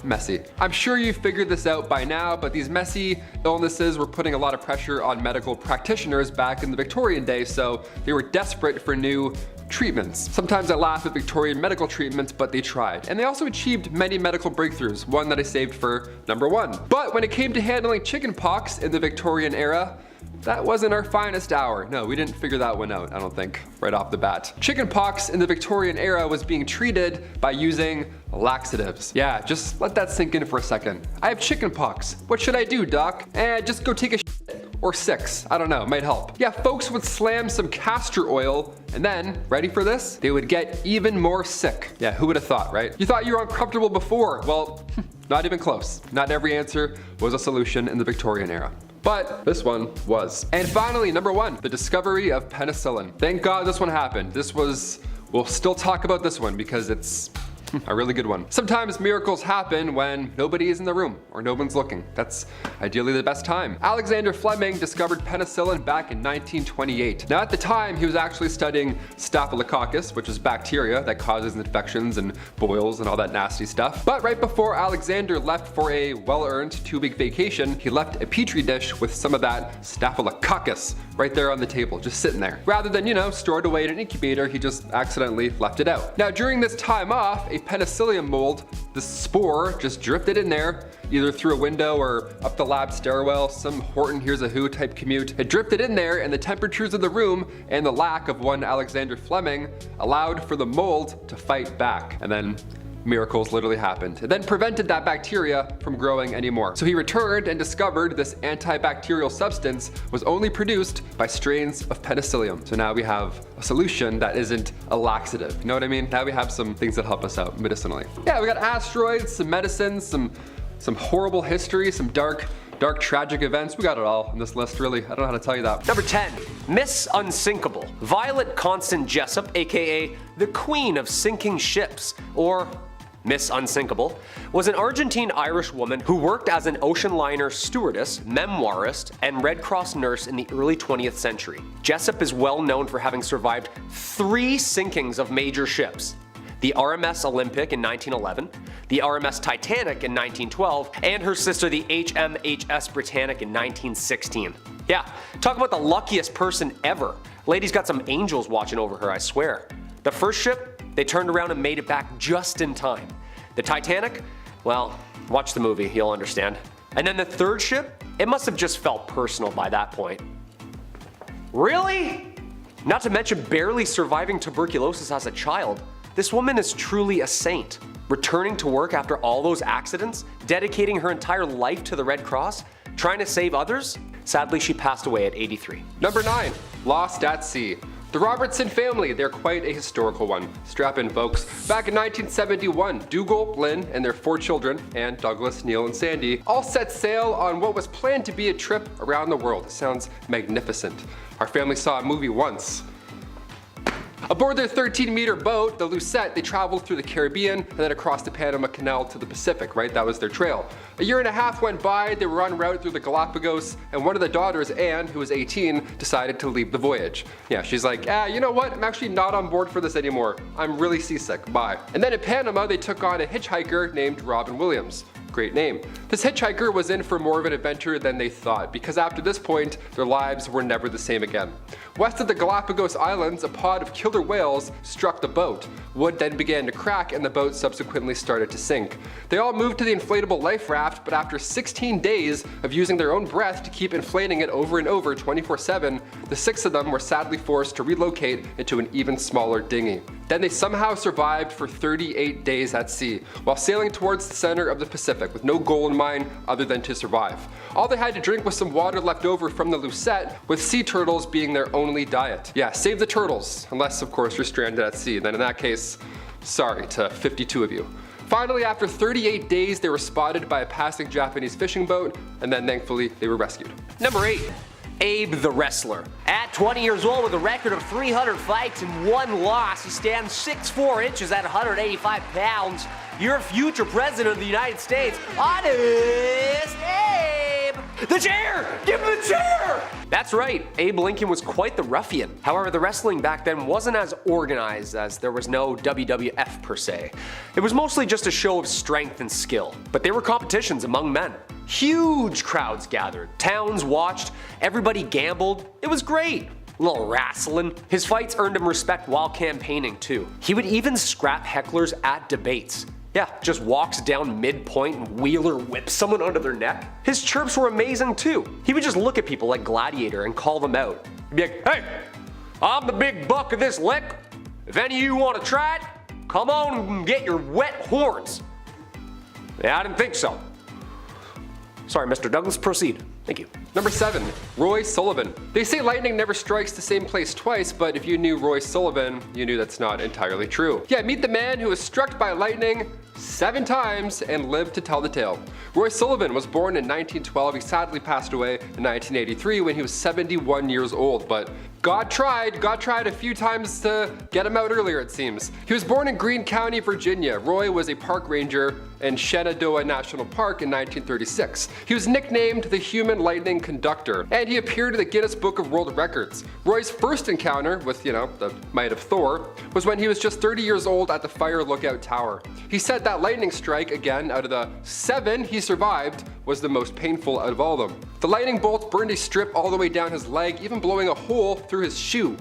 messy. I'm sure you've figured this out by now, but these messy illnesses were putting a lot of pressure on medical practitioners back in the Victorian day, so they were desperate for new treatments. Sometimes I laugh at Victorian medical treatments, but they tried. And they also achieved many medical breakthroughs, one that I saved for number 1. But when it came to handling chickenpox in the Victorian era, that wasn't our finest hour. No, we didn't figure that one out, I don't think, right off the bat. Chickenpox in the Victorian era was being treated by using laxatives. Yeah, just let that sink in for a second. I have chickenpox. What should I do, doc? Just go take a shit. Or 6, I don't know, might help. Yeah, folks would slam some castor oil and then, ready for this? They would get even more sick. Yeah, who would have thought, right? You thought you were uncomfortable before. Well, not even close. Not every answer was a solution in the Victorian era. But this one was. And finally, number 1, the discovery of penicillin. Thank God this one happened. We'll still talk about this one because it's a really good one. Sometimes miracles happen when nobody is in the room or no one's looking. That's ideally the best time. Alexander Fleming discovered penicillin back in 1928. Now at the time, he was actually studying Staphylococcus, which is bacteria that causes infections and boils and all that nasty stuff. But right before Alexander left for a well-earned 2-week vacation, he left a petri dish with some of that Staphylococcus right there on the table, just sitting there. Rather than, store it away in an incubator, he just accidentally left it out. Now during this time off, a penicillium mold, the spore just drifted in there, either through a window or up the lab stairwell, some Horton Hears a Who type commute. It drifted in there, and the temperatures of the room and the lack of one Alexander Fleming allowed for the mold to fight back. And then miracles literally happened. It then prevented that bacteria from growing anymore. So he returned and discovered this antibacterial substance was only produced by strains of penicillium. So now we have a solution that isn't a laxative. You know what I mean? Now we have some things that help us out medicinally. Yeah, we got asteroids, some medicines, some horrible history, some dark tragic events. We got it all on this list, really. I don't know how to tell you that. Number 10, Miss Unsinkable. Violet Constant Jessup, aka the Queen of Sinking Ships, or Miss Unsinkable, was an Argentine-Irish woman who worked as an ocean liner stewardess, memoirist, and Red Cross nurse in the early 20th century. Jessup is well known for having survived 3 sinkings of major ships: the RMS Olympic in 1911, the RMS Titanic in 1912, and her sister the HMHS Britannic in 1916. Yeah, talk about the luckiest person ever. Lady's got some angels watching over her, I swear. The first ship, they turned around and made it back just in time. The Titanic, well, watch the movie, you'll understand. And then the third ship, it must have just felt personal by that point. Really? Not to mention barely surviving tuberculosis as a child. This woman is truly a saint. Returning to work after all those accidents, dedicating her entire life to the Red Cross, trying to save others. Sadly, she passed away at 83. Number 9, Lost at Sea. The Robertson family, they're quite a historical one. Strap in, folks. Back in 1971, Dougal, Lynn, and their 4 children, Anne, Douglas, Neil, and Sandy, all set sail on what was planned to be a trip around the world. It sounds magnificent. Our family saw a movie once. Aboard their 13-meter boat, the Lucette, they traveled through the Caribbean and then across the Panama Canal to the Pacific, right? That was their trail. A year and a half went by, they were en route through the Galapagos, and one of the daughters, Anne, who was 18, decided to leave the voyage. Yeah, she's like, you know what? I'm actually not on board for this anymore. I'm really seasick, bye. And then in Panama, they took on a hitchhiker named Robin Williams. Great name. This hitchhiker was in for more of an adventure than they thought, because after this point, their lives were never the same again. West of the Galapagos Islands, a pod of killer whales struck the boat. Wood then began to crack and the boat subsequently started to sink. They all moved to the inflatable life raft, but after 16 days of using their own breath to keep inflating it over and over 24/7, the 6 of them were sadly forced to relocate into an even smaller dinghy. Then they somehow survived for 38 days at sea, while sailing towards the center of the Pacific with no goal in mind other than to survive. All they had to drink was some water left over from the Lucette, with sea turtles being their only diet. Yeah, save the turtles, unless of course you're stranded at sea, then in that case, sorry to 52 of you. Finally, after 38 days, they were spotted by a passing Japanese fishing boat, and then thankfully they were rescued. Number 8. Abe the Wrestler. At 20 years old with a record of 300 fights and 1 loss, he stands 6'4" at 185 pounds. Your future president of the United States, Honest Abe! The chair! Give him the chair! That's right, Abe Lincoln was quite the ruffian. However, the wrestling back then wasn't as organized, as there was no WWF per se. It was mostly just a show of strength and skill, but they were competitions among men. Huge crowds gathered, towns watched, everybody gambled. It was great. A little wrestling. His fights earned him respect while campaigning too. He would even scrap hecklers at debates. Yeah, just walks down midpoint and wheeler whips someone under their neck. His chirps were amazing too. He would just look at people like Gladiator and call them out. He'd be like, hey, I'm the big buck of this lick. If any of you want to try it, come on and get your wet horns. Yeah, I didn't think so. Sorry, Mr. Douglas, proceed. Thank you. Number 7. Roy Sullivan. They say lightning never strikes the same place twice, but if you knew Roy Sullivan, you knew that's not entirely true. Yeah, meet the man who was struck by lightning 7 times and lived to tell the tale. Roy Sullivan was born in 1912. He sadly passed away in 1983 when he was 71 years old, but God tried a few times to get him out earlier, it seems. He was born in Greene County, Virginia. Roy was a park ranger in Shenandoah National Park in 1936. He was nicknamed the Human Lightning Conductor, and he appeared in the Guinness Book of World Records. Roy's first encounter with, the might of Thor was when he was just 30 years old at the Fire Lookout Tower. He said that lightning strike, again out of the 7 he survived, was the most painful out of all of them. The lightning bolt burned a strip all the way down his leg, even blowing a hole through his shoe.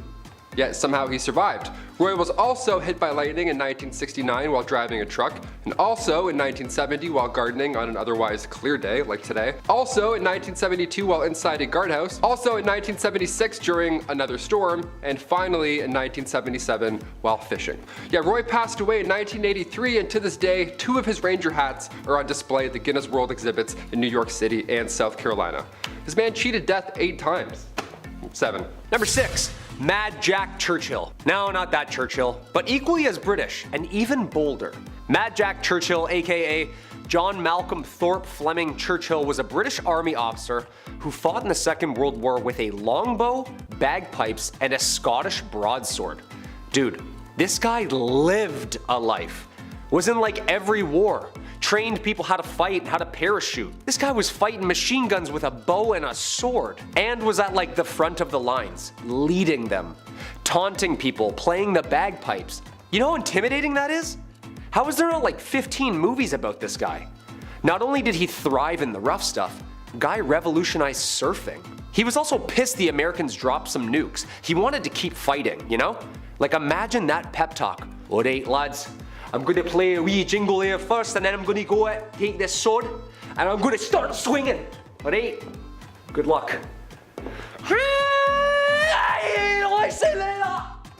Yet somehow he survived. Roy was also hit by lightning in 1969 while driving a truck, and also in 1970 while gardening on an otherwise clear day like today. Also in 1972 while inside a guardhouse. Also in 1976 during another storm, and finally in 1977 while fishing. Yeah, Roy passed away in 1983, and to this day 2 of his ranger hats are on display at the Guinness World exhibits in New York City and South Carolina. This man cheated death 8 times. 7. Number 6. Mad Jack Churchill. No, not that Churchill, but equally as British and even bolder. Mad Jack Churchill, aka John Malcolm Thorpe Fleming Churchill, was a British Army officer who fought in the Second World War with a longbow, bagpipes, and a Scottish broadsword. Dude, this guy lived a life. Was in like every war. Trained people how to fight and how to parachute. This guy was fighting machine guns with a bow and a sword, and was at like the front of the lines, leading them, taunting people, playing the bagpipes. You know how intimidating that is? How is there not like 15 movies about this guy? Not only did he thrive in the rough stuff, guy revolutionized surfing. He was also pissed the Americans dropped some nukes. He wanted to keep fighting, you know? Like imagine that pep talk. Alright lads, I'm gonna play a wee jingle here first, and then I'm gonna go out, take this sword, and I'm gonna start swinging. Alright? Good luck.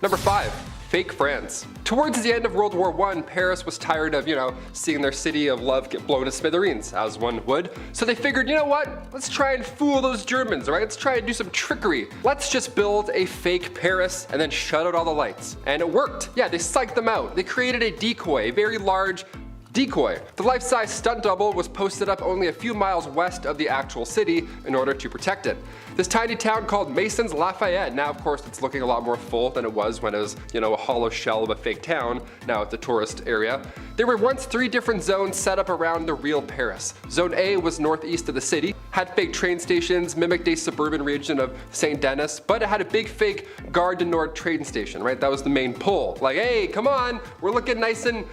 Number 5. Fake France. Towards the end of World War I, Paris was tired of, seeing their city of love get blown to smithereens, as one would. So they figured, you know what? Let's try and fool those Germans, right? Let's try and do some trickery. Let's just build a fake Paris and then shut out all the lights. And it worked. Yeah, they psyched them out. They created a decoy, a very large decoy. The life-size stunt double was posted up only a few miles west of the actual city in order to protect it. This tiny town called Masons Lafayette, now of course it's looking a lot more full than it was when it was, a hollow shell of a fake town. Now it's a tourist area. There were once 3 different zones set up around the real Paris. Zone A was northeast of the city, had fake train stations, mimicked a suburban region of St. Denis, but it had a big fake Gare du Nord train station, right? That was the main pull. Like, hey, come on, we're looking nice and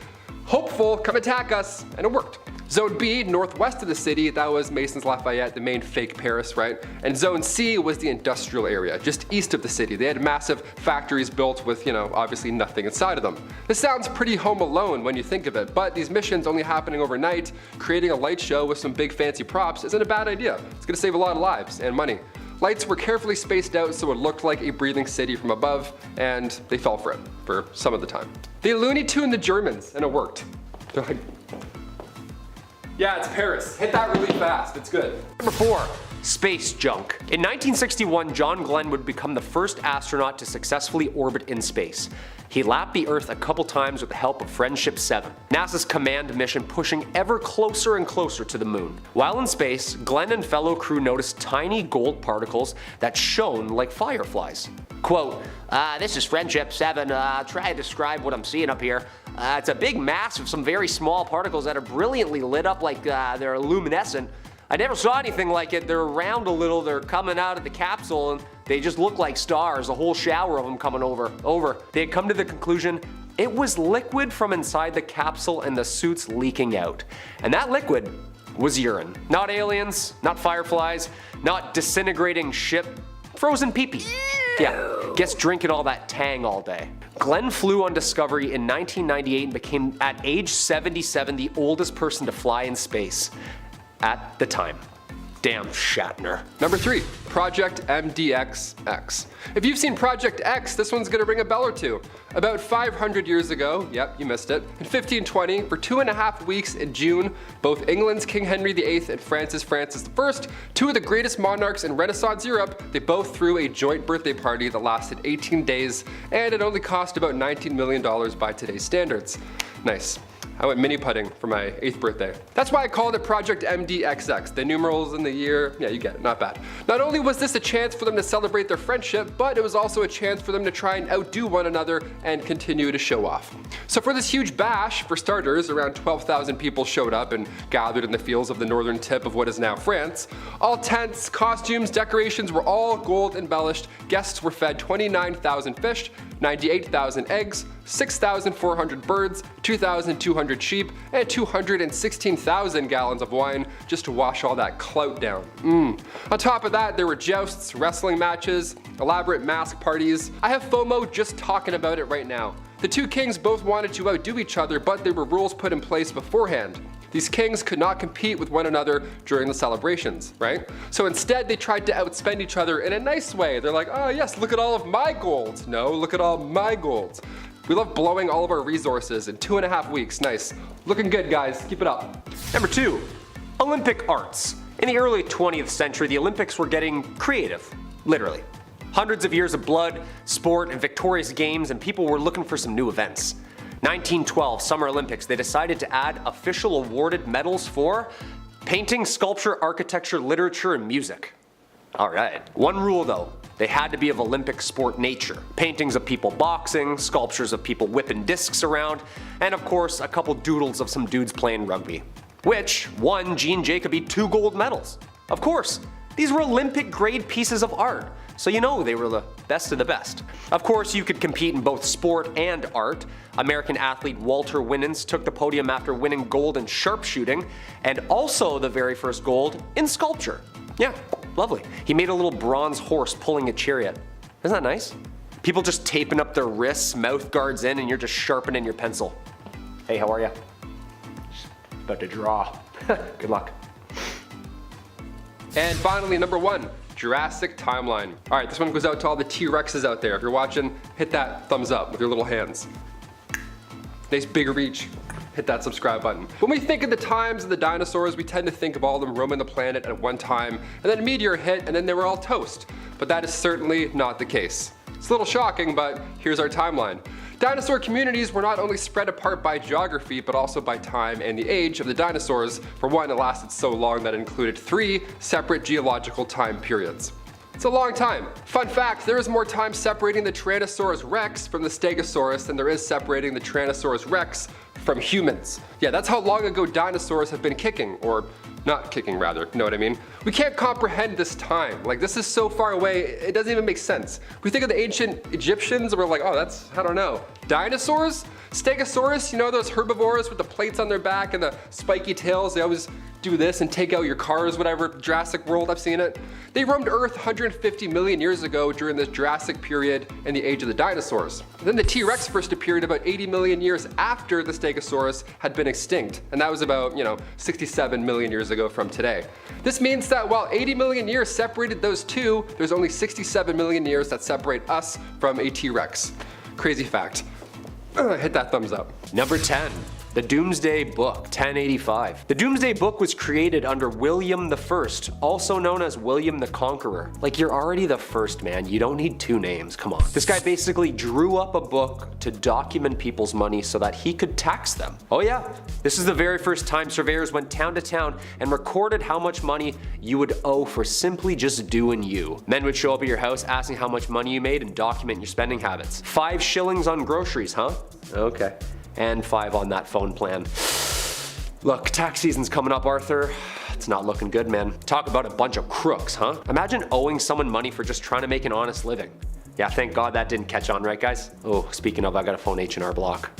hopeful, come attack us, and it worked. Zone B, northwest of the city, that was Mason's Lafayette, the main fake Paris, right? And Zone C was the industrial area, just east of the city. They had massive factories built with, obviously nothing inside of them. This sounds pretty Home Alone when you think of it, but these missions only happening overnight, creating a light show with some big fancy props isn't a bad idea. It's gonna save a lot of lives and money. Lights were carefully spaced out so it looked like a breathing city from above, and they fell for it for some of the time. They Looney Tuned the Germans, and it worked. They're like, yeah, it's Paris. Hit that really fast. It's good. Number 4. Space junk. In 1961, John Glenn would become the first astronaut to successfully orbit in space. He lapped the Earth a couple times with the help of Friendship 7, NASA's command mission pushing ever closer and closer to the moon. While in space, Glenn and fellow crew noticed tiny gold particles that shone like fireflies. Quote, this is Friendship 7, try to describe what I'm seeing up here. It's a big mass of some very small particles that are brilliantly lit up like they're luminescent. I never saw anything like it. They're around a little, they're coming out of the capsule, and they just look like stars, a whole shower of them coming over. They had come to the conclusion it was liquid from inside the capsule and the suits leaking out. And that liquid was urine. Not aliens, not fireflies, not disintegrating ship, frozen pee-pee. Yeah, guess drinking all that Tang all day. Glenn flew on Discovery in 1998 and became, at age 77, the oldest person to fly in space. At the time. Damn Shatner. Number 3, Project MDXX. If you've seen Project X, this one's gonna ring a bell or two. About 500 years ago, yep, you missed it, in 1520, for 2.5 weeks in June, both England's King Henry VIII and Francis I, two of the greatest monarchs in Renaissance Europe, they both threw a joint birthday party that lasted 18 days, and it only cost about $19 million by today's standards. Nice. I went mini putting for my 8th birthday. That's why I called it Project MDXX. The numerals in the year, yeah, you get it, not bad. Not only was this a chance for them to celebrate their friendship, but it was also a chance for them to try and outdo one another and continue to show off. So for this huge bash, for starters, around 12,000 people showed up and gathered in the fields of the northern tip of what is now France. All tents, costumes, decorations were all gold embellished. Guests were fed 29,000 fish, 98,000 eggs, 6,400 birds, 2,200 sheep, and 216,000 gallons of wine just to wash all that clout down. On top of that, there were jousts, wrestling matches, elaborate mask parties. I have FOMO just talking about it right now. The two kings both wanted to outdo each other, but there were rules put in place beforehand. These kings could not compete with one another during the celebrations, right? So instead they tried to outspend each other in a nice way. They're like, oh yes, look at all of my gold. No, look at all my gold. We love blowing all of our resources in 2.5 weeks. Nice. Looking good, guys. Keep it up. Number 2, Olympic arts. In the early 20th century, the Olympics were getting creative, literally. Hundreds of years of blood, sport, and victorious games, and people were looking for some new events. 1912 Summer Olympics, they decided to add official awarded medals for painting, sculpture, architecture, literature, and music. Alright. One rule though, they had to be of Olympic sport nature. Paintings of people boxing, sculptures of people whipping discs around, and of course a couple doodles of some dudes playing rugby. Which won Gene Jacoby 2 gold medals. Of course, these were Olympic grade pieces of art, so you know they were the best of the best. Of course, you could compete in both sport and art. American athlete Walter Winans took the podium after winning gold in sharpshooting, and also the very first gold in sculpture. Yeah, lovely. He made a little bronze horse pulling a chariot. Isn't that nice? People just taping up their wrists, mouth guards in, and you're just sharpening your pencil. Hey, how are ya? About to draw. Good luck. And finally, number 1, Jurassic Timeline. All right, this one goes out to all the T-Rexes out there. If you're watching, hit that thumbs up with your little hands. Nice big reach. Hit that subscribe button. When we think of the times of the dinosaurs, we tend to think of all of them roaming the planet at one time, and then a meteor hit, and then they were all toast. But that is certainly not the case. It's a little shocking, but here's our timeline. Dinosaur communities were not only spread apart by geography, but also by time and the age of the dinosaurs. For one, it lasted so long that it included 3 separate geological time periods. It's a long time. Fun fact, there is more time separating the Tyrannosaurus rex from the Stegosaurus than there is separating the Tyrannosaurus rex from humans. Yeah, that's how long ago dinosaurs have been kicking, or not kicking rather, you know what I mean? We can't comprehend this time. Like, this is so far away, it doesn't even make sense. We think of the ancient Egyptians and we're like, oh, that's, I don't know. Dinosaurs? Stegosaurus, you know those herbivores with the plates on their back and the spiky tails? They always do this and take out your cars, whatever. Jurassic World, I've seen it. They roamed Earth 150 million years ago during the Jurassic period and the age of the dinosaurs. And then the T-Rex first appeared about 80 million years after the Stegosaurus had been extinct. And that was about, 67 million years ago from today. This means that while 80 million years separated those two, there's only 67 million years that separate us from a T-Rex. Crazy fact. Hit that thumbs up. Number 10. The Doomsday Book, 1085. The Doomsday Book was created under William I, also known as William the Conqueror. Like, you're already the first, man. You don't need two names, come on. This guy basically drew up a book to document people's money so that he could tax them. Oh yeah, this is the very first time surveyors went town to town and recorded how much money you would owe for simply just doing you. Men would show up at your house asking how much money you made and document your spending habits. 5 shillings on groceries, huh? Okay. And 5 on that phone plan. Look, tax season's coming up, Arthur. It's not looking good, man. Talk about a bunch of crooks, huh? Imagine owing someone money for just trying to make an honest living. Yeah, thank God that didn't catch on, right guys? Oh, speaking of, I gotta phone H&R Block.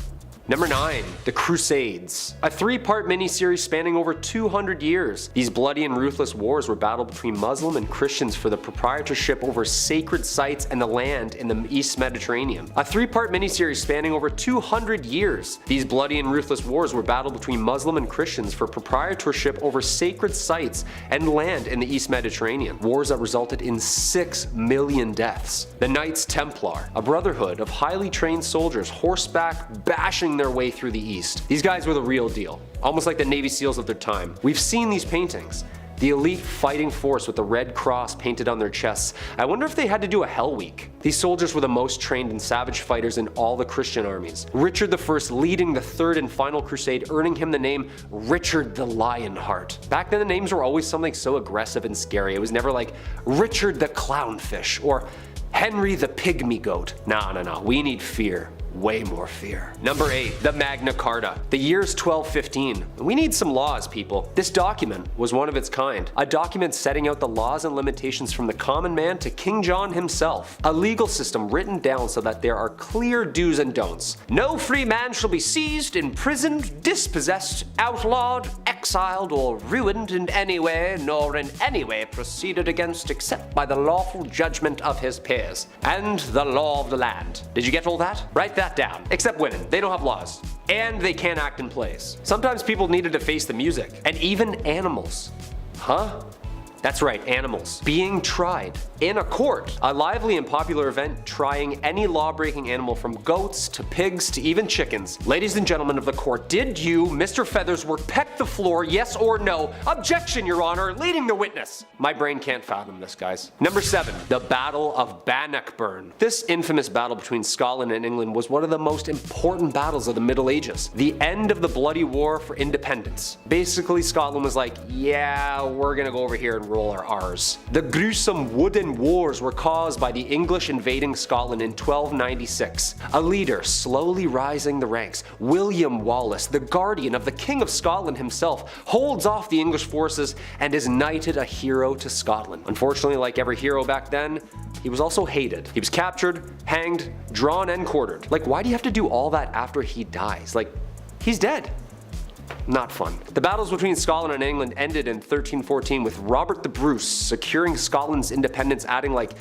Number 9. The Crusades. A 3-part miniseries spanning over 200 years. These bloody and ruthless wars were battled between Muslim and Christians for the proprietorship over sacred sites and the land in the East Mediterranean. A 3-part miniseries spanning over 200 years. These bloody and ruthless wars were battled between Muslim and Christians for proprietorship over sacred sites and land in the East Mediterranean. Wars that resulted in 6 million deaths. The Knights Templar, a brotherhood of highly trained soldiers horseback bashing their way through the East. These guys were the real deal, almost like the Navy SEALs of their time. We've seen these paintings. The elite fighting force with the red cross painted on their chests. I wonder if they had to do a Hell Week. These soldiers were the most trained and savage fighters in all the Christian armies. Richard I leading the 3rd and final crusade, earning him the name Richard the Lionheart. Back then the names were always something so aggressive and scary. It was never like Richard the Clownfish or Henry the Pygmy Goat. No, we need fear. Way more fear. Number 8. The Magna Carta. The year's 1215. We need some laws, people. This document was one of its kind. A document setting out the laws and limitations from the common man to King John himself. A legal system written down so that there are clear do's and don'ts. No free man shall be seized, imprisoned, dispossessed, outlawed, exiled, or ruined in any way, nor in any way proceeded against except by the lawful judgment of his peers, and the law of the land. Did you get all that? Write that down. Except women. They don't have laws. And they can't act in plays. Sometimes people needed to face the music. And even animals. Huh? That's right, animals. Being tried in a court. A lively and popular event trying any law-breaking animal from goats to pigs to even chickens. Ladies and gentlemen of the court, did you, Mr. Feathersworth, peck the floor, yes or no? Objection, Your Honor, leading the witness. My brain can't fathom this, guys. Number 7. The Battle of Bannockburn. This infamous battle between Scotland and England was one of the most important battles of the Middle Ages. The end of the bloody war for independence. Basically, Scotland was like, yeah, we're gonna go over here and roll our R's. The gruesome wooden wars were caused by the English invading Scotland in 1296. A leader slowly rising the ranks, William Wallace, the guardian of the King of Scotland himself, holds off the English forces and is knighted a hero to Scotland. Unfortunately, like every hero back then, he was also hated. He was captured, hanged, drawn, and quartered. Like, why do you have to do all that after he dies? Like, he's dead. Not fun. The battles between Scotland and England ended in 1314 with Robert the Bruce securing Scotland's independence, adding like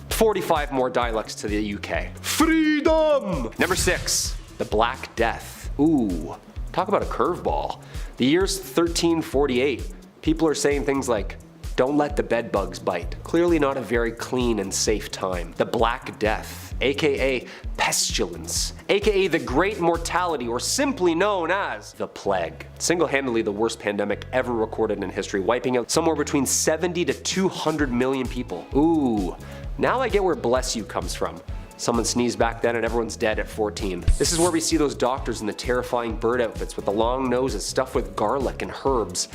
45 more dialects to the UK. Freedom! Number 6. The Black Death. Ooh, talk about a curveball. The year's 1348. People are saying things like, don't let the bedbugs bite. Clearly not a very clean and safe time. The Black Death, aka pestilence, aka the Great Mortality, or simply known as the Plague. Single-handedly the worst pandemic ever recorded in history, wiping out somewhere between 70 to 200 million people. Ooh, now I get where bless you comes from. Someone sneezed back then and everyone's dead at 14. This is where we see those doctors in the terrifying bird outfits with the long noses stuffed with garlic and herbs.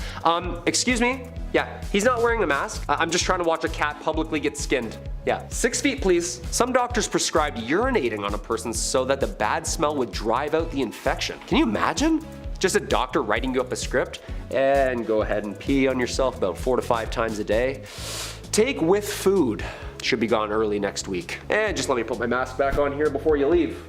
Excuse me? Yeah, he's not wearing a mask. I'm just trying to watch a cat publicly get skinned. Yeah, 6 feet please. Some doctors prescribed urinating on a person so that the bad smell would drive out the infection. Can you imagine? Just a doctor writing you up a script and go ahead and pee on yourself about 4 to 5 times a day. Take with food. Should be gone early next week. And just let me put my mask back on here before you leave.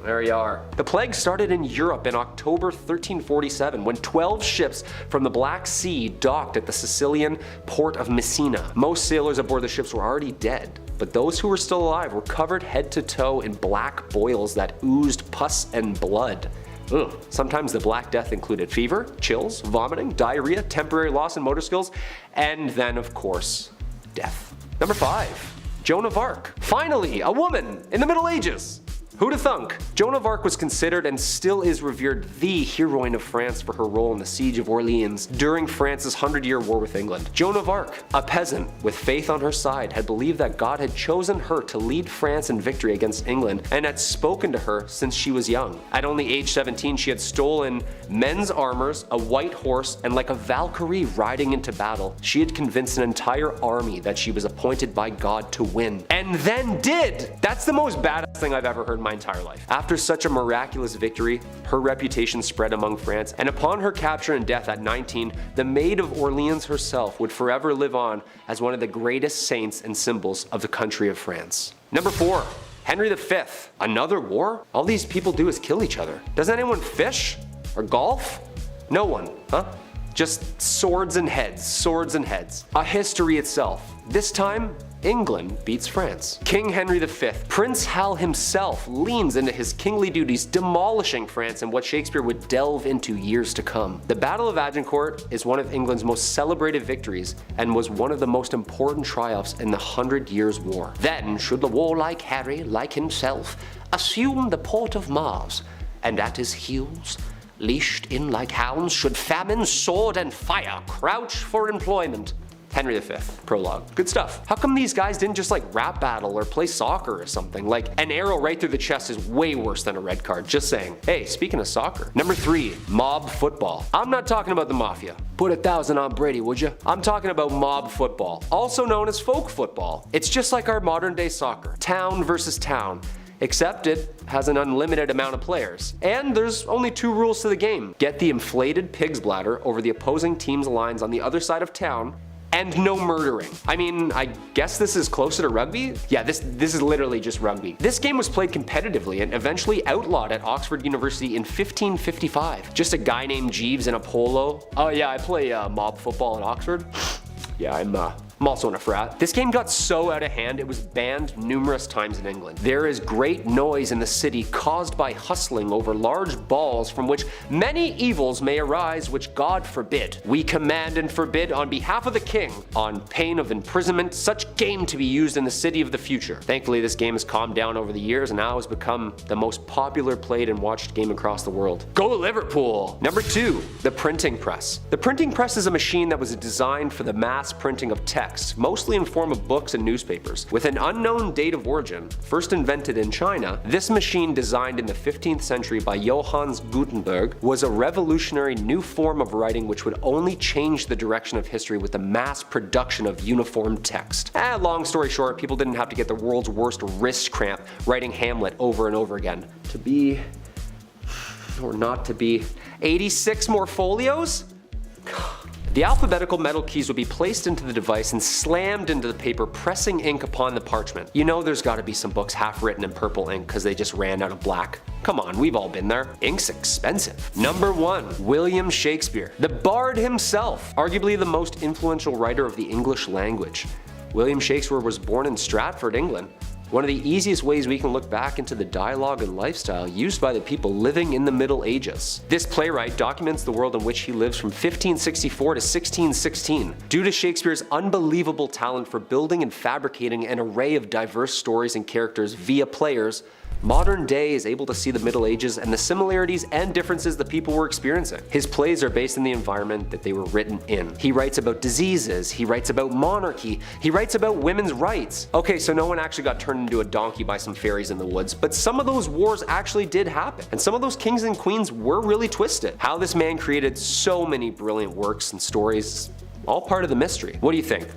there you are. The plague started in Europe in October 1347 when 12 ships from the Black Sea docked at the Sicilian port of Messina. Most sailors aboard the ships were already dead, but those who were still alive were covered head to toe in black boils that oozed pus and blood. Ugh. Sometimes the Black Death included fever, chills, vomiting, diarrhea, temporary loss in motor skills, and then of course, death. Number 5. Joan of Arc. Finally, a woman in the Middle Ages. Who'da thunk? Joan of Arc was considered and still is revered the heroine of France for her role in the Siege of Orleans during France's 100-year war with England. Joan of Arc, a peasant with faith on her side, had believed that God had chosen her to lead France in victory against England and had spoken to her since she was young. At only age 17, she had stolen men's armors, a white horse, and like a Valkyrie riding into battle, she had convinced an entire army that she was appointed by God to win. And then did! That's the most badass thing I've ever heard in my entire life. After such a miraculous victory, her reputation spread among France, and upon her capture and death at 19, the Maid of Orleans herself would forever live on as one of the greatest saints and symbols of the country of France. Number 4. Henry V. Another war? All these people do is kill each other. Does anyone fish? Or golf? No one, huh? Just swords and heads, swords and heads. A history itself. This time, England beats France. King Henry V, Prince Hal himself, leans into his kingly duties, demolishing France in what Shakespeare would delve into years to come. The Battle of Agincourt is one of England's most celebrated victories and was one of the most important triumphs in the 100 Years' War. Then should the warlike Harry, like himself, assume the port of Mars, and at his heels, leashed in like hounds, should famine, sword, and fire crouch for employment. Henry V, prologue. Good stuff. How come these guys didn't just like rap battle or play soccer or something? Like, an arrow right through the chest is way worse than a red card, just saying. Hey, speaking of soccer. Number 3, mob football. I'm not talking about the mafia. Put 1,000 on Brady, would you? I'm talking about mob football, also known as folk football. It's just like our modern day soccer. Town versus town. Except it has an unlimited amount of players. And there's only 2 rules to the game. Get the inflated pig's bladder over the opposing team's lines on the other side of town, and no murdering. I mean, I guess this is closer to rugby? Yeah, this is literally just rugby. This game was played competitively and eventually outlawed at Oxford University in 1555. Just a guy named Jeeves in a polo. Oh yeah, I play mob football at Oxford. Yeah, I'm also in a frat. This game got so out of hand, it was banned numerous times in England. There is great noise in the city caused by hustling over large balls from which many evils may arise, which God forbid. We command and forbid on behalf of the king, on pain of imprisonment, such game to be used in the city of the future. Thankfully, this game has calmed down over the years and now has become the most popular played and watched game across the world. Go Liverpool! Number 2, the printing press. The printing press is a machine that was designed for the mass printing of text, mostly in form of books and newspapers. With an unknown date of origin, first invented in China, this machine, designed in the 15th century by Johannes Gutenberg, was a revolutionary new form of writing which would only change the direction of history with the mass production of uniform text. Long story short, people didn't have to get the world's worst wrist cramp writing Hamlet over and over again. To be, or not to be, 86 more folios? The alphabetical metal keys would be placed into the device and slammed into the paper, pressing ink upon the parchment. You know there's gotta be some books half written in purple ink because they just ran out of black. Come on, we've all been there. Ink's expensive. Number 1, William Shakespeare. The Bard himself, arguably the most influential writer of the English language. William Shakespeare was born in Stratford, England. One of the easiest ways we can look back into the dialogue and lifestyle used by the people living in the Middle Ages. This playwright documents the world in which he lives from 1564 to 1616. Due to Shakespeare's unbelievable talent for building and fabricating an array of diverse stories and characters via players, modern day is able to see the Middle Ages and the similarities and differences the people were experiencing. His plays are based in the environment that they were written in. He writes about diseases, he writes about monarchy, he writes about women's rights. Okay, so no one actually got turned into a donkey by some fairies in the woods, but some of those wars actually did happen, and some of those kings and queens were really twisted. How this man created so many brilliant works and stories, all part of the mystery. What do you think?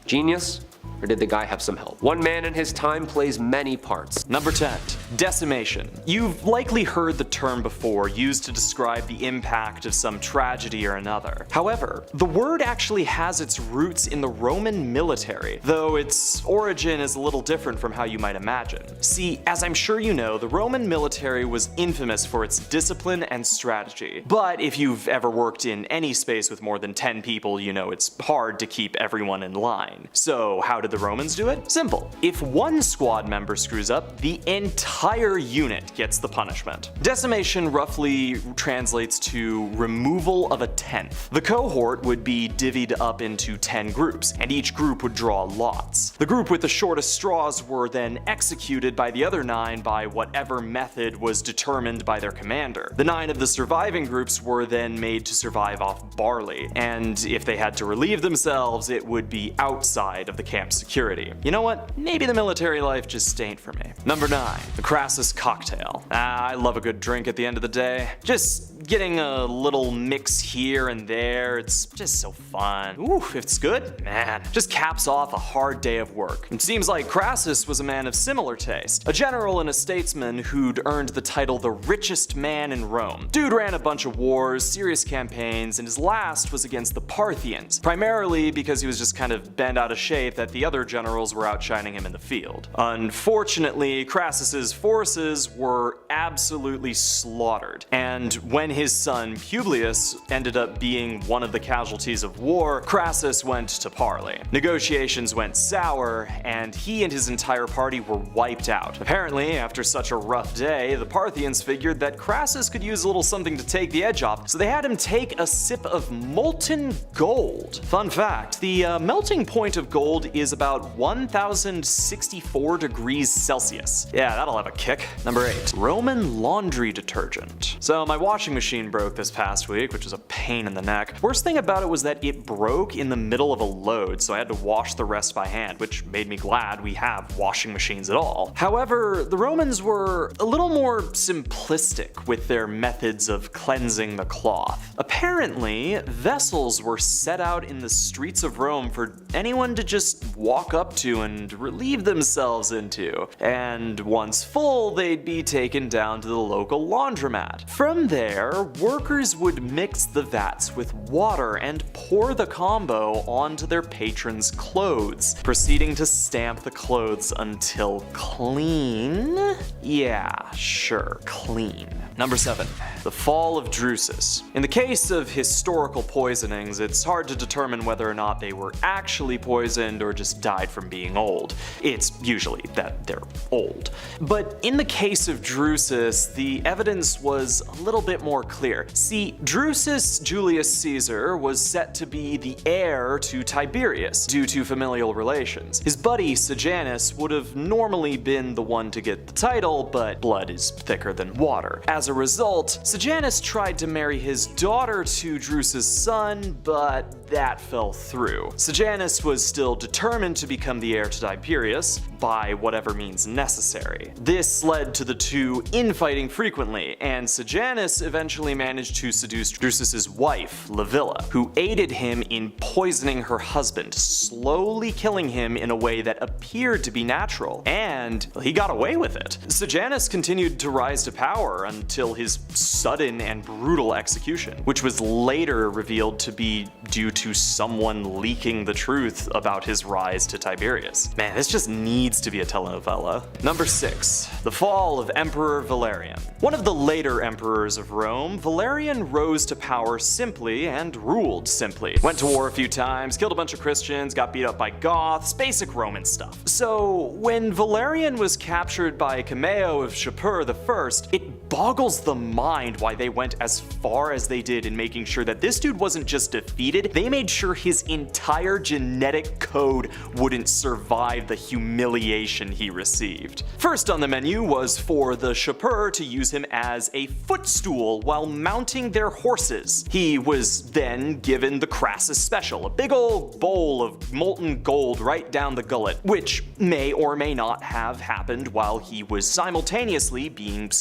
Genius or did the guy have some help? One man in his time plays many parts. Number 10. Decimation. You've likely heard the term before, used to describe the impact of some tragedy or another. However, the word actually has its roots in the Roman military, though its origin is a little different from how you might imagine. See, as I'm sure you know, the Roman military was infamous for its discipline and strategy. But if you've ever worked in any space with more than 10 people, you know it's hard to keep everyone in line. So how did the Romans do it? Simple. If one squad member screws up, the entire unit gets the punishment. Decimation roughly translates to removal of a tenth. The cohort would be divvied up into 10 groups, and each group would draw lots. The group with the shortest straws were then executed by the other 9 by whatever method was determined by their commander. The 9 of the surviving groups were then made to survive off barley, and if they had to relieve themselves, it would be outside of the camp's security. You know what? Maybe the military life just ain't for me. Number 9. The Crassus cocktail. I love a good drink at the end of the day. Just getting a little mix here and there, it's just so fun. Ooh, if it's good, man, just caps off a hard day of work. It seems like Crassus was a man of similar taste, a general and a statesman who'd earned the title the richest man in Rome. Dude ran a bunch of wars, serious campaigns, and his last was against the Parthians, primarily because he was just kind of bent out of shape that the other generals were outshining him in the field. Unfortunately, Crassus's forces were absolutely slaughtered, and when his son Publius ended up being one of the casualties of war, Crassus went to parley. Negotiations went sour, and he and his entire party were wiped out. Apparently, after such a rough day, the Parthians figured that Crassus could use a little something to take the edge off, so they had him take a sip of molten gold. Fun fact, the melting point of gold is about 1064 degrees Celsius. Yeah, that'll have a kick. Number 8. Roman laundry detergent. So my washing machine broke this past week, which was a pain in the neck. Worst thing about it was that it broke in the middle of a load, so I had to wash the rest by hand, which made me glad we have washing machines at all. However, the Romans were a little more simplistic with their methods of cleansing the cloth. Apparently, vessels were set out in the streets of Rome for anyone to just walk up to and relieve themselves into, and once full, they'd be taken down to the local laundromat. From there, workers would mix the vats with water and pour the combo onto their patrons' clothes, proceeding to stamp the clothes until clean? Yeah, sure, clean. Number 7. The fall of Drusus. In the case of historical poisonings, it's hard to determine whether or not they were actually poisoned or just died from being old. It's usually that they're old. But in the case of Drusus, the evidence was a little bit more clear. See, Drusus Julius Caesar was set to be the heir to Tiberius due to familial relations. His buddy Sejanus would have normally been the one to get the title, but blood is thicker than water. As a result, Sejanus tried to marry his daughter to Drusus' son, but that fell through. Sejanus was still determined to become the heir to Tiberius by whatever means necessary. This led to the two infighting frequently, and Sejanus eventually managed to seduce Drusus' wife, Livilla, who aided him in poisoning her husband, slowly killing him in a way that appeared to be natural, and he got away with it. Sejanus continued to rise to power until his sudden and brutal execution, which was later revealed to be due to someone leaking the truth about his rise to Tiberius. Man, this just needs to be a telenovela. Number 6. The fall of Emperor Valerian. One of the later emperors of Rome, Valerian rose to power simply and ruled simply. Went to war a few times, killed a bunch of Christians, got beat up by Goths, basic Roman stuff. So when Valerian was captured by Cameo of Shapur I, it boggles the mind why they went as far as they did in making sure that this dude wasn't just defeated, they made sure his entire genetic code wouldn't survive the humiliation he received. First on the menu was for the Shapur to use him as a footstool while mounting their horses. He was then given the Crassus special, a big old bowl of molten gold right down the gullet, which may or may not have happened while he was simultaneously being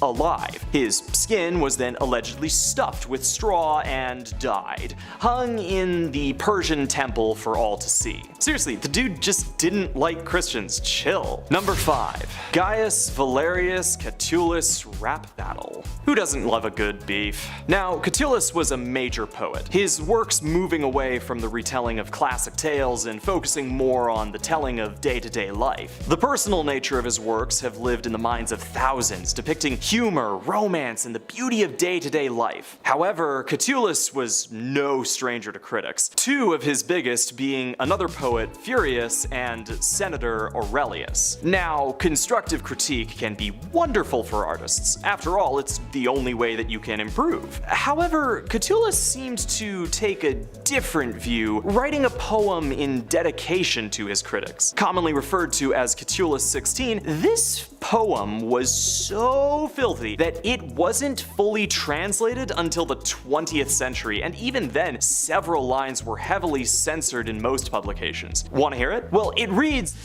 alive. His skin was then allegedly stuffed with straw and dyed, hung in the Persian temple for for all to see. Seriously, the dude just didn't like Christians. Chill. Number 5. Gaius Valerius Catullus rap battle. Who doesn't love a good beef? Now, Catullus was a major poet, his works moving away from the retelling of classic tales and focusing more on the telling of day-to-day life. The personal nature of his works have lived in the minds of thousands, depicting humor, romance, and the beauty of day-to-day life. However, Catullus was no stranger to critics, two of his biggest being another poet, Furius, and Senator Aurelius. Now, constructive critique can be wonderful for artists. After all, it's the only way that you can improve. However, Catullus seemed to take a different view, writing a poem in dedication to his critics. Commonly referred to as Catullus 16, this poem was so filthy that it wasn't fully translated until the 20th century, and even then, several lines were heavily censored in most publications. Want to hear it? Well, it reads...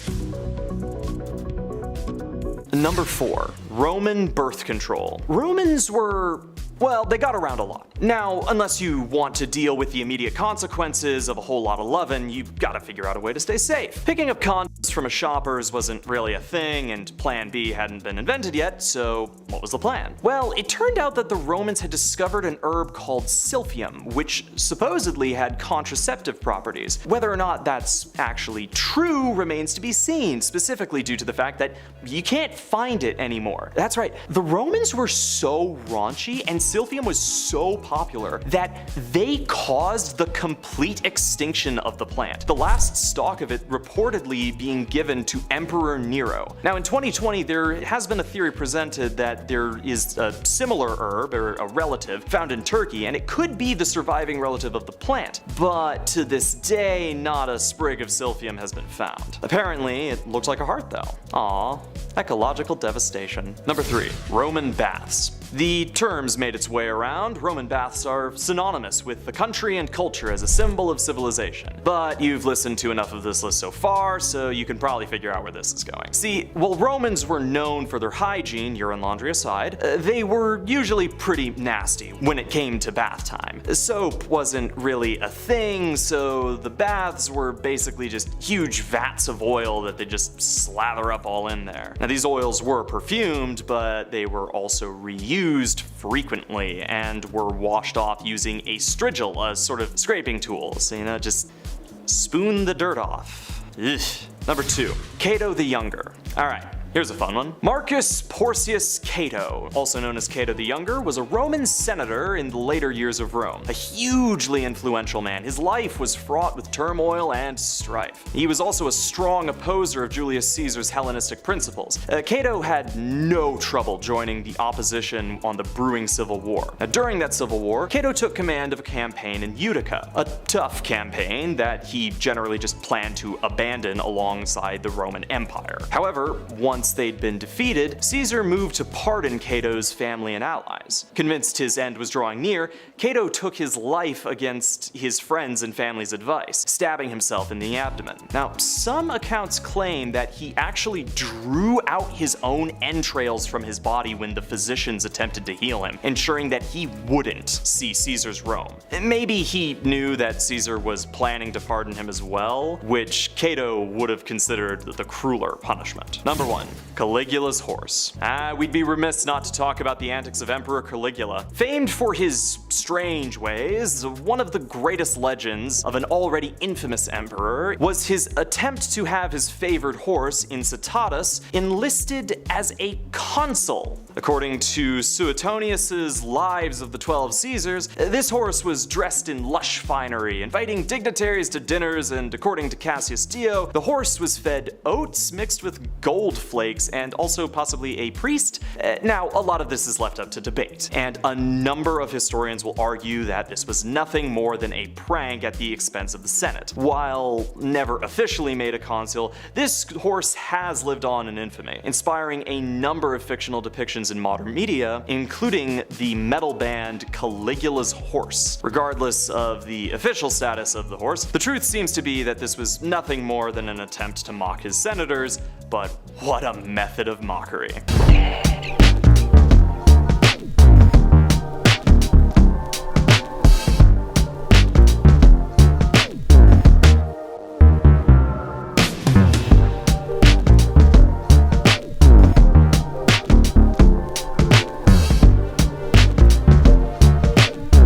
Number 4. Roman birth control. Romans were... well, they got around a lot. Now, unless you want to deal with the immediate consequences of a whole lot of lovin', you've gotta figure out a way to stay safe. Picking up condoms from a shopper's wasn't really a thing, and Plan B hadn't been invented yet, so what was the plan? Well, it turned out that the Romans had discovered an herb called silphium, which supposedly had contraceptive properties. Whether or not that's actually true remains to be seen, specifically due to the fact that you can't find it anymore. That's right, the Romans were so raunchy and silphium was so popular that they caused the complete extinction of the plant, the last stalk of it reportedly being given to Emperor Nero. Now in 2020 there has been a theory presented that there is a similar herb, or a relative, found in Turkey, and it could be the surviving relative of the plant, but to this day not a sprig of silphium has been found. Apparently it looks like a heart though. Aww. Ecological devastation. Number 3. Roman baths. The terms made its way around. Roman baths are synonymous with the country and culture as a symbol of civilization. But you've listened to enough of this list so far, so you can probably figure out where this is going. See, while Romans were known for their hygiene, urine laundry aside, they were usually pretty nasty when it came to bath time. Soap wasn't really a thing, so the baths were basically just huge vats of oil that they just slather up all in there. Now these oils were perfumed, but they were also reused frequently and were washed off using a strigil, a sort of scraping tool, so you know, just spoon the dirt off. Ugh. Number 2. Cato the Younger. Alright. Here's a fun one. Marcus Porcius Cato, also known as Cato the Younger, was a Roman senator in the later years of Rome. A hugely influential man, his life was fraught with turmoil and strife. He was also a strong opposer of Julius Caesar's Hellenistic principles. Cato had no trouble joining the opposition on the brewing civil war. Now, during that civil war, Cato took command of a campaign in Utica, a tough campaign that he generally just planned to abandon alongside the Roman Empire. However, once they'd been defeated, Caesar moved to pardon Cato's family and allies. Convinced his end was drawing near, Cato took his life against his friends' and family's advice, stabbing himself in the abdomen. Now, some accounts claim that he actually drew out his own entrails from his body when the physicians attempted to heal him, ensuring that he wouldn't see Caesar's Rome. Maybe he knew that Caesar was planning to pardon him as well, which Cato would have considered the crueler punishment. Number 1. Caligula's horse. We'd be remiss not to talk about the antics of Emperor Caligula. Famed for his strange ways, one of the greatest legends of an already infamous emperor was his attempt to have his favored horse, Incitatus, enlisted as a consul. According to Suetonius's Lives of the 12 Caesars, this horse was dressed in lush finery, inviting dignitaries to dinners, and according to Cassius Dio, the horse was fed oats mixed with gold flakes and also possibly a priest. Now, a lot of this is left up to debate, and a number of historians will argue that this was nothing more than a prank at the expense of the Senate. While never officially made a consul, this horse has lived on in infamy, inspiring a number of fictional depictions in modern media, including the metal band Caligula's Horse. Regardless of the official status of the horse, the truth seems to be that this was nothing more than an attempt to mock his senators, but what a method of mockery.